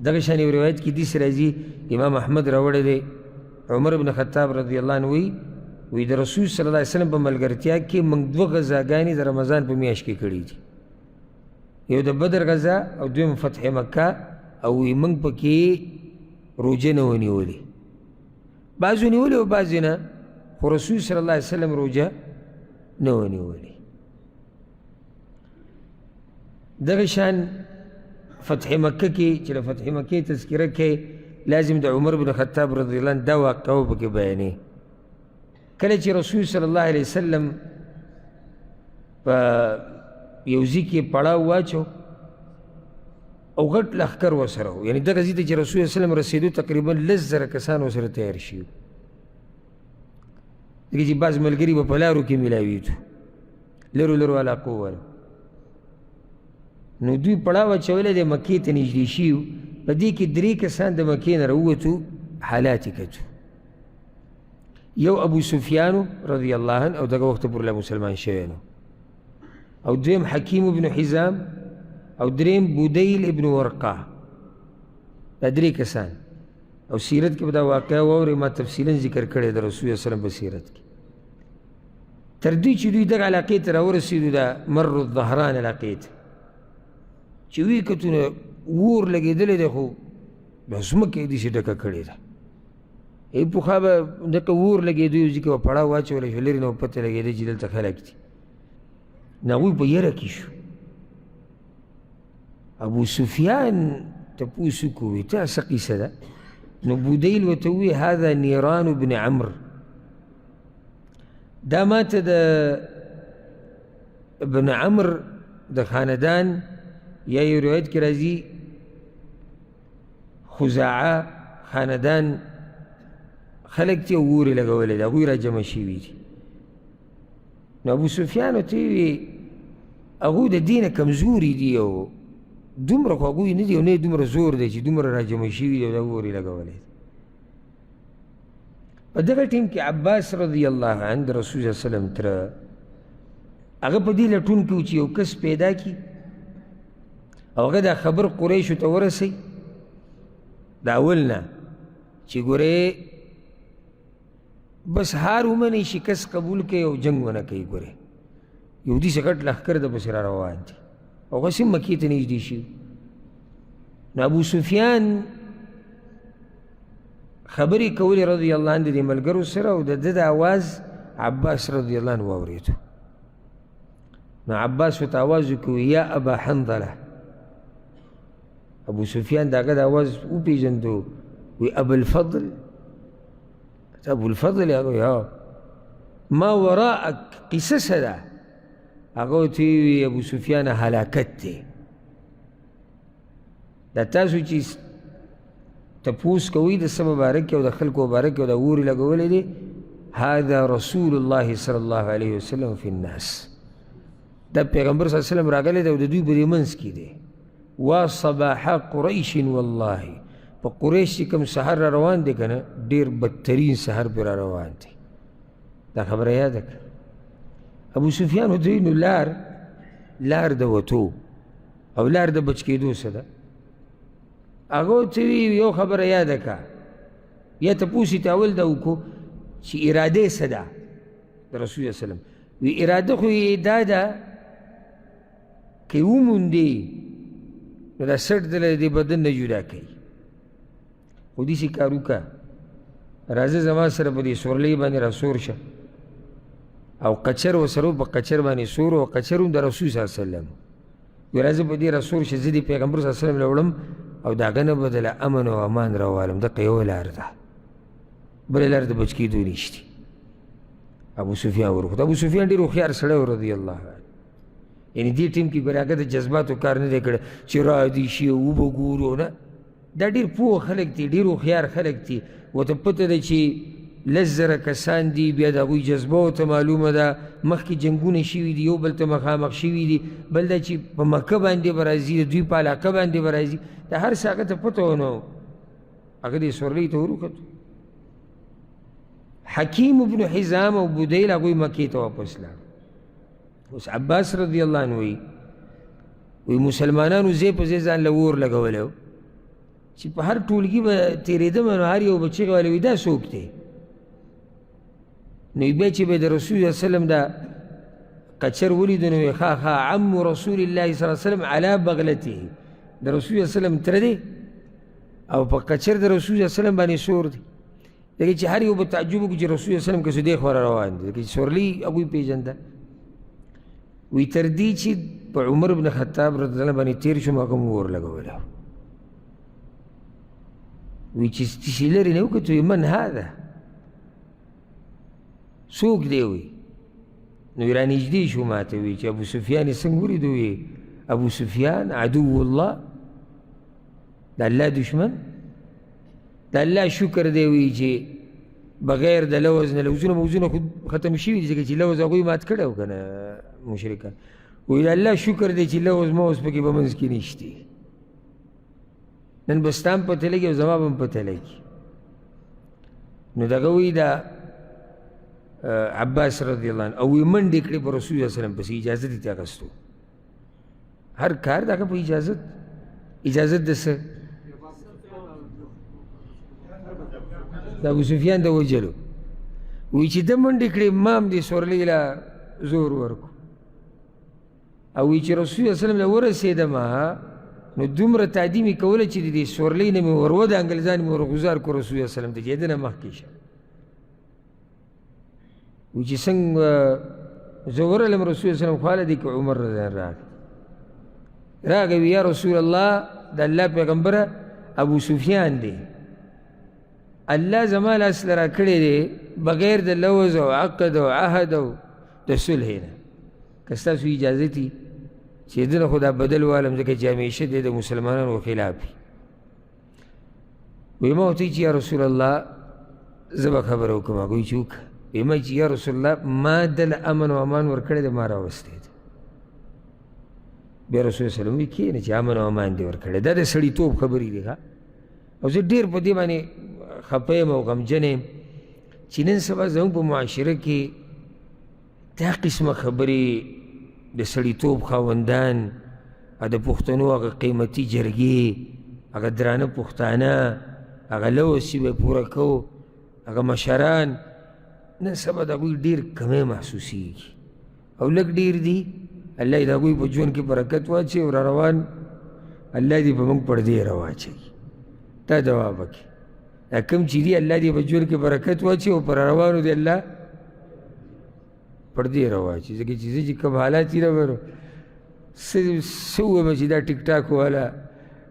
دغه شان یو روایت کې داسې راځي امام احمد راوړی دی عمر بن خطاب رضی الله عنه وی د رسول صلی الله علیه وسلم په ملګرتیا کې موږ 2 غزاګانې د رمضان په میاشت کې کړي دي یو د بدر غزا او دویم فتح مکه او وی موږ پکې روژه نه ونیولې بعضو نیولې او بعضې نه خو رسول صلی الله علیه وسلم روژه نه ونیولې دغه شان فتح مکه کې چې د فتح مکې تذکره کې لازم د عمر بن خطاب رضی الله عنه دا واقعه پکې بیانې کله چې رسول صلی الله علیه وسلم په یو ځای کې پړاو واچو او غټ لښکر ورسره و یعنې دغه ځای ته چې رسول صلی الله علیه وسلم رسېدو تقریبا 10,000 کسان ورسره تیار شي دغه چې بعض ملګري به په لارو کې میلاوېدو لرو لرو علاقو والا نو دوی پړاو اچولی دی مکې ته نږدې شي په دې کې 3 کسان د مکې نه راووتو حالات یې کتو یو ابو سفیان رضی الله عنه او دغه وخت پورې مسلمان شوی نو او دویم حکیم ابن حزام او دریم بودیل ابن ورقه دا 3 کسان او سیرت کې به دا واقعه واورئ ما تفصیلا ذکر کړی د رسول الله صلی الله علیه وسلم په سیرت کې تر دې چې دوی دغه علاقې ته راورسېدو دا مر الظهران علاقې ته چې وی کتو نه اور لګېدلی دی خو بیا ځمکه یې داسې ډکه کړې ده پخوا به دغه اور لګېدو یو ځای کې به پړاو واچولی شو لرې نه به پته لګېده چې دلته خلک دي نو هغوی په یره کې شو ابو سفیان تپوس وکړو وی تا څه قیسه ده نو بودیل ورته ووی هذا نیران بن عمرو دا ماته د ابن عمرو د خاندان یا یو روایت کې راځي خزاعه خاندان خلک چې اور یې لګولی دی هغوی را جمع شوي دي نو ابو سفیان ورته ووی هغوی د دې نه کمزوري دي او دومره خو هغوی نه دي او نه یې دومره زور دی چې دومره را جمع شوي دي او دا اور یې لګولی دی په دغه ټیم کې عباس رضی الله عنه د رسول صلی الله علیه وسلم تره هغه په دې لټون کې و چې یو کس پیدا کړي او هغه دا خبر قریشو ته ورسوي د اول نه چې ګورې بس هار ومنئ شکست قبول کوي او جنګ ونه کوي ګورې یو داسې غټ لښکر د پسې را روان دي او هغسې مکې ته نږدې شي نو ابو سفیان خبرې کولې رضی الله عنه د دې ملګرو سره او د ده د اواز عباس رضی الله عنه واورېدو نو عباس ورته اواز وکړو یا ابا حنظله ابو سفیان د هغه د اواز وپېژندو وی ابو الفضل ابو الفضل هغه یا ما وراءک قصه څه ده هغه ورته وی ابو سفیان هلاکت دی دا تاسو چې تپوس کوئ د څه مبارک او د خلکو مبارک او د اور یې لګولی دی هذا رسول الله صلی الله علیه وسلم فی الناس دا پیغمبر صلی الله علیه وسلم راغلی دی او د دوی په دې منځ کې دی وا صباح قریش والله په قریش چې کوم سحر را روان دی که نه ډېر بدترین سحر پرې را روان دی. دا خبره یاده کړه. ابو سفیان ورته وایي نو لار د وتو او لار د بچ کېدو څه ده؟ هغه ورته وایي یو خبره یاده کړه، یا تپوس یې ته اول دا وکړو چې اراده یې څه ده د رسول الله وسلم. وی اراده خو یې دا ده که وموندې نو دا سټ دله د بدن نه جدا کوي. خو داسې کار وکړه راځه زما سره په دې سورلۍ باندې را سور شه او قچر ورسره په قچر باندې سور او قچر هم د رسول صلی الله علیه وسلم. وی راځه په دې را سور شه زه د پیغمبر صلی الله علیه وسلم له وړم او د هغه نه به دله امن او امان راوالم. دقه یوه لار ده، بله لار د بچ کېدو نشتي. ابو سفیان ورخوت. ابو سفیان ډېر هوښیار سړی و رضی الله عنه. یعنې دې ټیم کې ګورې هغه د جذباتو کار نه دی کړی چې را دي شي او وبه ګورو نه. دا ډېر پوه خلک دي، ډېر هوښیار خلک دي. ورته پته ده چې 10,000 کسان دي، بیا د هغوی جذبه ورته معلومه ده، مخکې جنګونه شوي دي، یو بل ته مخامخ شوي دي، بل دا چې په مکه باندې به راځي، د دوی په علاقه باندې به راځي. دا هر څه هغه ته پته ونه و. هغه دې سورلۍ ته وروکتو. حکیم ابن حزام او بدیل هغوی مکې ته واپس لاړ. اوس عباس رضی الله عنه وی مسلمانانو ځای په ځای ځان له اور لګولی و چې په هر ټولګي به تېرېدم نو هر یو به چیغې ویلی وي دا څوک دی؟ نو بیا چې به د رسول الله وسلم دا قچر ولیدو نو وی ښه عم رسول الله صلی الله علیه وسلم علی بغلته، د رسول الله وسلم تره دی او په قچر د رسول الله وسلم باندې سور دی. لکه چې هر یو به تعجب وکړي چې رسول الله وسلم که څه دی خوا را روان دی، لکه چې سورلۍ هغوی پېژنده. وی تر دې چې په عمر بن خطاب رضی الله باندې تېر شوم هغه مو اور لګولی و. وی چې تشي لرې نه وکتو وی من هذا، څوک دی وی؟ نو وی رانږدې شو ما ته وی چې ابو سفیان یې څنګه ولیدو؟ وی ابو سفیان عدو الله، د الله دشمن، د الله شکر دی وی چې بغیر د لوز نه لوزونه خو ختم شوي دي ځکه چې لوز هغوی مات کړی و که نه مشرکان. وی د الله شکر دی چې لوز موز پکې په منځ کې نشتي. نن به ستا هم پته لګي او زما به هم پته لګي. نو دغه وی دا عباس رضی الله عنه او وی منډې کړې په رسول الله وسلم پسې اجازت یې ترې اخیستو. هر کار د هغه په اجازت د څه؟ د ابو سفیان د وجلو. وی چې ده منډې کړې ما هم دې سورلۍ له زور ورکو. او وی چې رسول الله وسلم له ورسېدم نو دومره تعظیم یې کوله چې د دې سورلۍ نه مې ورود انګریزان مې ورغوزار کړو رسول الله وسلم ته چې د نه مخکې شه. وی چې څنګه زه ورغلم رسول الله وسلم خواله دی که عمر رضی الله راغی وی یا رسول الله د الله پیغمبره ابو سفیان دی، الله زما لاس له راکړی دی بغیر د لوز او عقد او عهد او د صلح نه. که ستاسو اجازت وي چې ده نه خو دا بدل والم ځکه چې همیشه دی د مسلمانانو خلاف وي. وی ما ورته چې یا رسول الله زه به خبره وکړم. هغه وایي چې وکړه. وی ما چې یا رسول الله ما دله امن او امان ورکړی دی، ما راوستی دی. بیا رسول الله وسلم وایي کښېنه چې امن او امان دې ورکړی. دا د سړیتوب خبرې دي. او زه ډېر په دې باندې خفه یم او غمجن یم چې نن سبا زموږ په معاشره کې دا قسمه خبرې د سړیتوب خاوندان او د پښتنو هغه قیمتي جرګې، هغه درانه پښتانه، هغه لوز چې به پوره کوو، هغه مشران، نن سبا د هغوی ډېر کمی محسوسېږي او لږ ډېر دي. الله یې د هغوی په ژوند کې برکت واچوي او را روان الله دې په موږ پردې راواچوي. دا جواب وکړي. دا کوم چې دي الله دې په ژوند کې برکت واچوي او پر روانو دې الله پردې راواچوي. ځکه چې زه چې کوم حالات دي نو څه ووایم چې دا ټیک ټاک والا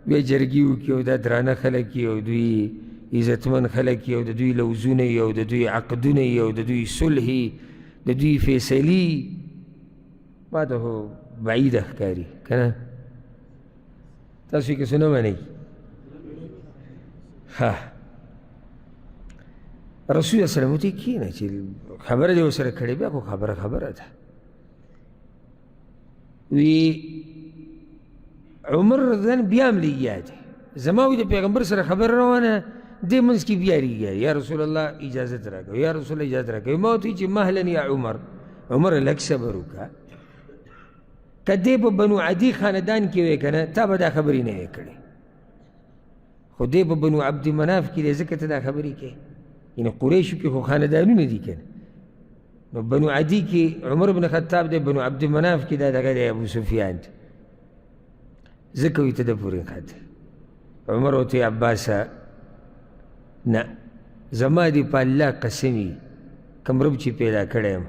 بیا جرګې وکړي او دا درانه خلک یي او دوی عزتمن خلک یي او د دوی لوزونه یي او د دوی عقدونه یي او د دوی صلح یي، د دوی فیصلې ما ته خو بعیده ښکاري که نه؟ تاسو یې که څه نه منئ. ښه رسول الله وسلم ورته کښېنه چې خبره دې ورسره کړې بیا خو خبره ده. وی عمر رضی الله عنه بیا هم لګیا دی، زما وی د پیغمبر سره خبر روانه دې منځ کې بیا ریږي یا رسول الله اجازت راکړه یا رسول الله اجازت راکړه ما ورته چې مهلا یا عمر لږ صبر وکړه که دې په بنو عدي خاندان کې وی که نه تا به دا خبرې نه وی کړې خو دې په بنو عبد مناف کې دی ځکه ته دا خبرې کوې یعنې قریشو کې خو خاندانونه دي که نه نو بنو عدي کې عمر بن خطاب دی بنو عبد مناف کې دا دغه دی ابو سفیان دی ځکه وی ته د پورې خاطر عمر ورته عباسه نه زما دې په الله قسم وي کوم رب چې پیدا کړی یم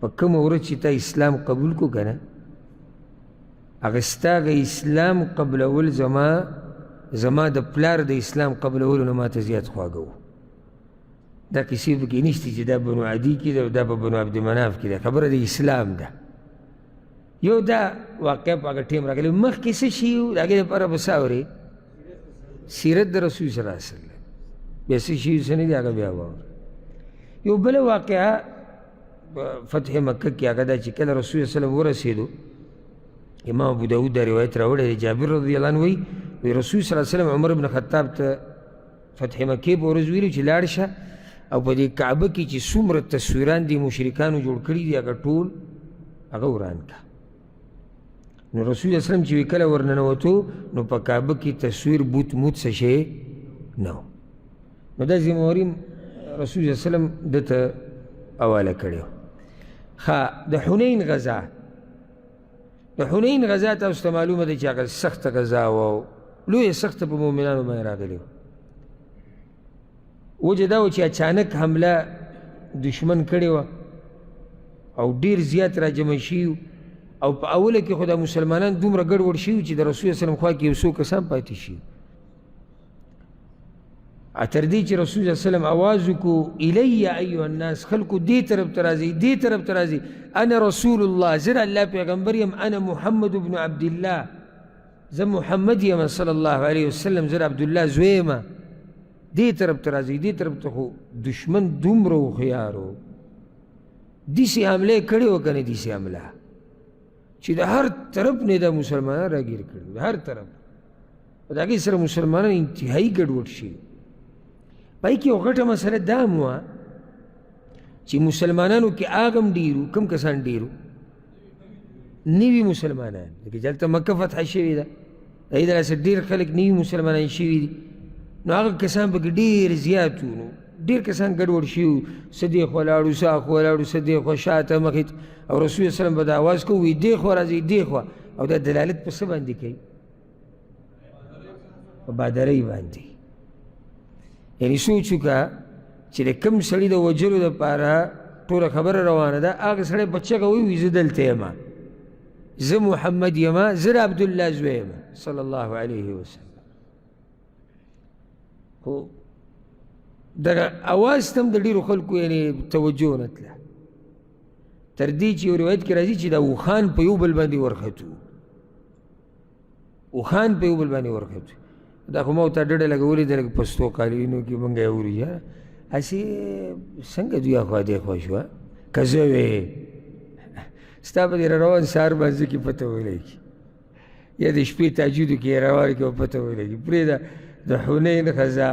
په کومه ورځ چې تا اسلام قبول کو که نه هغه ستا هغه اسلام قبلول زما د پلار د اسلام قبلولو نه ماته زیات خواږه وو دا کیسې پکې نشته چې دا بنو عدي کې ده او دا په بنو عبد مناف کې ده خبره د اسلام ده یو دا واقع په هغه ټیم راغلی مخکې څه شي و د هغې دپاره به څه اورې سیرت د رسول صلی الله علیه وسلم بیا څه شي څه نه دي هغه بیا واوره یو بله واقعه فتح مکه کې هغه دا چې کله رسول صلی الله علیه وسلم ورسېدو امام ابو داود دا روایت راوړی دی جابر رضی الله عنه وی رسول صلی الله علیه وسلم عمر بن خطاب ته فتح مکې په ورځ ویلي چې لاړ شه او په دې کعبه کې چې څومره تصویران دي مشرکانو جوړ کړي دي هغه ټول هغه وران کړه نو رسول الله وسلم چې کله ورننوتو نو په کعبه کې تصویر بوت موت څه شی نه نو دا ذمهواري رسول الله وسلم دته حواله کړی ښه د حنین غزا د حنین غزا تاسو ته معلومه ده چې هغه سخته غزا وه او لویه سخته په مؤمنانو باندې راغلې وه وجه دا و چې اچانک حمله دشمن کړې وه او ډېر زیات را جمع شوي او په اوله کې خو دا مسلمانان دومره ګډوډ شوي چې د رسول وسلم خوا کې یو څو کسان پاتې شوي تر دې چې رسول الله وسلم اواز وکړو الی ایها الناس خلکو دې طرف ته راځئ دې طرف ته راځئ انا رسول الله زه د الله پیغمبر یم انا محمد بن عبدالله زه محمد یم صلی الله علیه وسلم زه د عبدالله زوی یم دې طرف ته راځئ دې طرف ته خو دشمن دومره هوښیار و داسې حمله یې کړې وه که نه داسې حمله چې د هر طرف نه دا مسلمانان راګیر کړي د هر طرف په د هغې سره مسلمانان انتهایي ګډوډ شي پای کې یو غټه مسله دا هم وه چې مسلمانانو کې هغه هم ډېرو کوم کسان ډېرو نوي مسلمانان لکه چې هلته مکه فتح شوې ده د هغې دلاسه ډېر خلک نوي مسلمانان شوي دي نو هغه کسان پکې ډېر زیات وو نو ډېر کسان ګډوډ شوي وو څه دې خوا لاړو څه اخوا ولاړو څه دې خوا شاته مخې او رسول الله وسلم به دا اواز کوو وایي دې خوا راځئ دې خوا او دا دلالت په څه باندې کوي په بادرۍ باندې یعنې سوچ وکړه چې د کوم سړي د وجلو دپاره ټوله خبره روانه ده هغه سړی په چغه وایي زه دلته یم زه محمد یم زه د عبدالله زوی یم صلی الله علیه وسلم خو دغه اواز ته هم د ډېرو خلکو یعنې توجه نه تله تر دې چې یو روایت کې راځي چې دا اوښان په یو بل باندې ورختو اوښان په یو بل باندې ورختو دا خو ما ورته ډډه لګولې ده لکه پښتو قالینو کې مونږ یې اوري هسې څنګه دوی اخوا دې خوا شوه که زه وې ستا په دې روان سهار باندې کې پته ولګي یا د شپې تهجدو کې یې روان کې به پته ولګي پرېږده د حنین غزا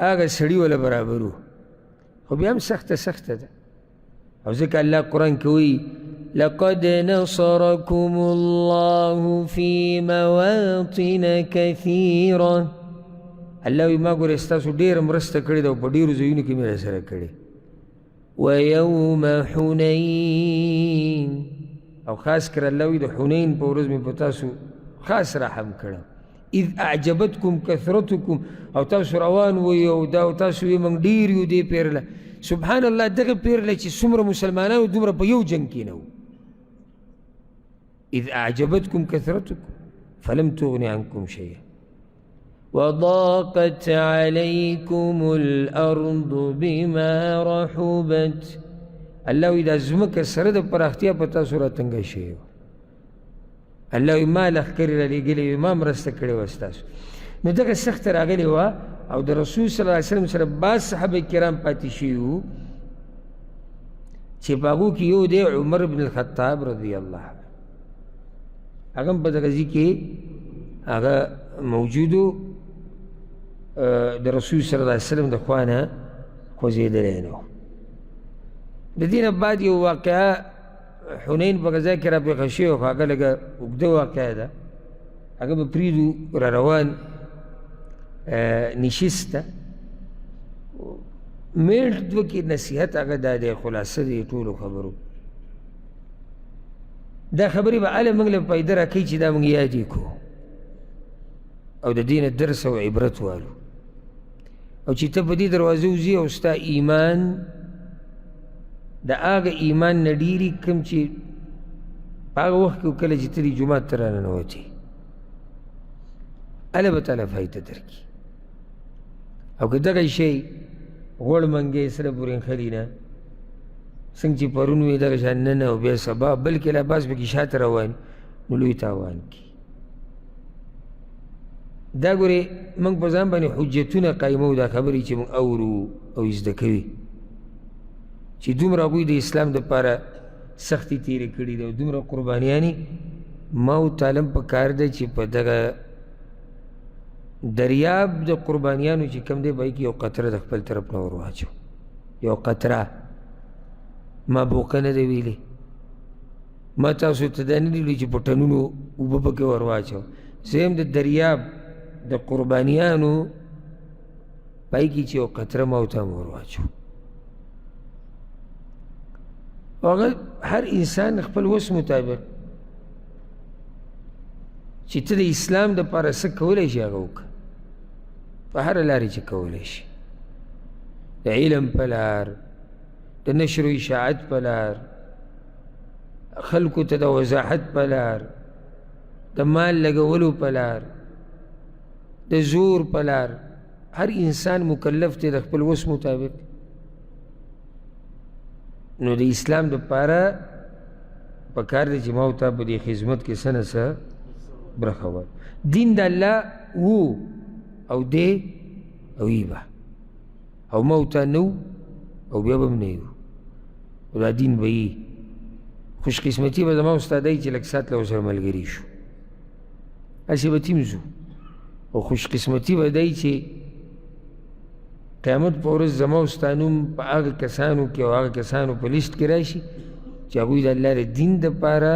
هغه سړي وله برابر و خو بیا هم سخته ده او ځکه الله قرآن کې وایي لقد نصركم الله في مواطن كثيرة الله وایي ما ګوره ستاسو ډېره مرسته کړې ده او په ډېرو ځایونو کې مې راسره کړې ويوم حنين او خاص کر الله وایي د حنین په ورځ مې په تاسو خاص رحم کړم اذ اعجبتكم كثرتكم او تاسو روان وئ او دا او تاسو وایي موږ ډېر یو دې پیرله سبحان الله دغه پیرله چې څومره مسلمانانو دومره په یو جنګ کې نه وو اذ اعجبتكم كثرتكم فلم تغن عنكم شيئا وضاقت عليكم الارض بما رحبت الله وایي دا ځمکه سره د پراختیا په تاسو راتنګه شوې وه الله وایي ما لښکرې رالیږلې وې ما مرسته کړې وه ستاسو نو دغه سخته راغلې وه او د رسول صلی الله علیه وسلم سره بعض صحابه کرام پاتې شوي وو چې په هغو کې یو دی عمر بن الخطاب رضی الله عنه هغه هم په دغه ځای کې هغه موجودو د رسول صلی الله علیه وسلم د خوا نه خوځېدلی نه و. د دې نه بعد یو واقعه حنین په غزا کې راپېښه شوې وه، خو هغه لږه اوږده واقعه ده، هغه به پرېږدو. را روان نشست ته منټ دوه کې نصیحت هغه دا دی، خلاصه د ټولو خبرو. دا خبرې به هله موږ له فایده راکوي چې دا موږ یاد یې کړو او د دې نه درس او عبرت والو، او چې ته په دې دروازه وځې او ستا ایمان د هغه ایمان نه ډېري کوم چې په هغه وخت کې کله چې ته دې جومات ته راننوتې، هله به تعالی فایده درکړي. او که دغه شی غوړ منګی سره پورې خلي نه څنګه چې پرون وي دغه شان نن او بیا سبا بلکې لا باز پکې شاته روان نو لوی تاوان کي. دا ګورې موږ په ځان باندې حجتونه قایموو، دا خبرې چې موږ اورو او زده کوي چې دومره هغوی د اسلام دپاره سختي تېرې کړي دي او دومره قربانیانې. ما ورته په کار دی چې په دغه دریاب د قربانیانو چې کوم دی به کې یو قطره د خپل طرف نه ور واچو، یو قطره. ما بوقه نه دی ویلې، ما تاسو ته دا نه دي ویلي چې په ټنونو اوبه پکې ور واچو. زه د دریاب د قربانیانو پای کې چې یو قطره ما ورته ور واچو. هغه هر انسان خپل وس مطابق چې ته د اسلام دپاره څه کولی شي هغه وکړه په هره لارې چې کولی شي، د علم په لار، د نشر و اشاعت په لار، خلکو ته د وضاحت په لار، د مال لګولو په لار، د زور په لار. هر انسان مکلف دی د خپل وس مطابق. نو د اسلام دپاره پکار دی چې ما او تا په دې خدمت کې څه نه څه برخه ور. دین د الله وو او دی او ای به او ما او تا نه او بیا به هم نه یو، او دا دین به یي. خوش قسمتي به زما ستا دی چې لږ ساعت له ورسره ملګري شو، هسې به تیم ځو. او خوش قسمتي به دی چې قیامت په ورځ زما او ستا نوم په هغه کسانو کې او هغه کسانو په لیست کې راشي چې هغوی د الله د دین دپاره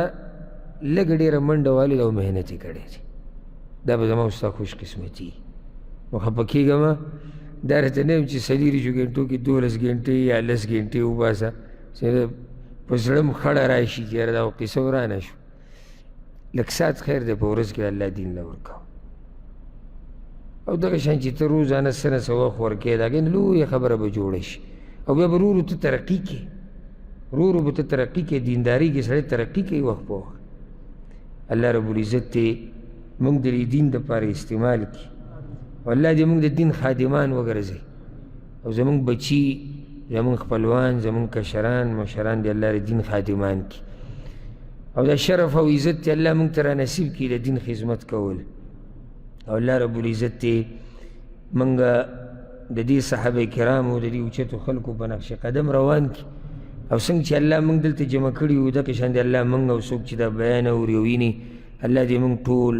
لږه ډېره منډه والې او محنت یې کړی دی. دا به زما او ستا خوش قسمتي. نو خفه کېږمه، دا راته نه یم چې څلېرویشتو ګنټو کې 12 ګنټې یا 10 ګنټې وباسه چې په زړه م خړه راشي چې یاره دا قصه ورانه شو. لږ ساعت خیر دی په ورځ کې الله دین له ورکوه. او دغه شان چې ته روزانه څه نه څه وخت ورکوې، د هغې نه لویه خبره به جوړه شي او بیا به ورو ته ترقي کې، ورو به ته ترقي کې، دینداري کې سړی ترقي کوي وخت په وخت. الله رب العزت دې موږ د دین دپاره استعمال کړي او الله دې موږ د دین خادمان وګرځوي او زموږ بچي، زموږ خپلوان، زموږ کشران مشران دې الله د دین خادمان کړي او دا شرف او عزت دې الله موږ ته را نصیب کړي د دین خدمت کول. او الله رب العزت دې موږ د دې صحابه کرامو د دې اوچتو خلکو په نقش قدم روان کړي او څنګه چې الله موږ دلته جمع کړي وو دغه شان دې الله موږ او څوک چې دا بیان اوري او ویني، الله دې موږ ټول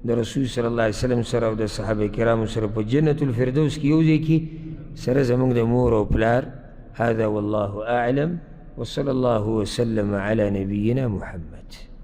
د رسول صلی الله علیه وسلم سره او د صحابه کرامو سره په جنت الفردوس کې یو ځای کې سره زموږ د مور او پلار. هذا والله اعلم وصلى الله وسلم على نبينا محمد.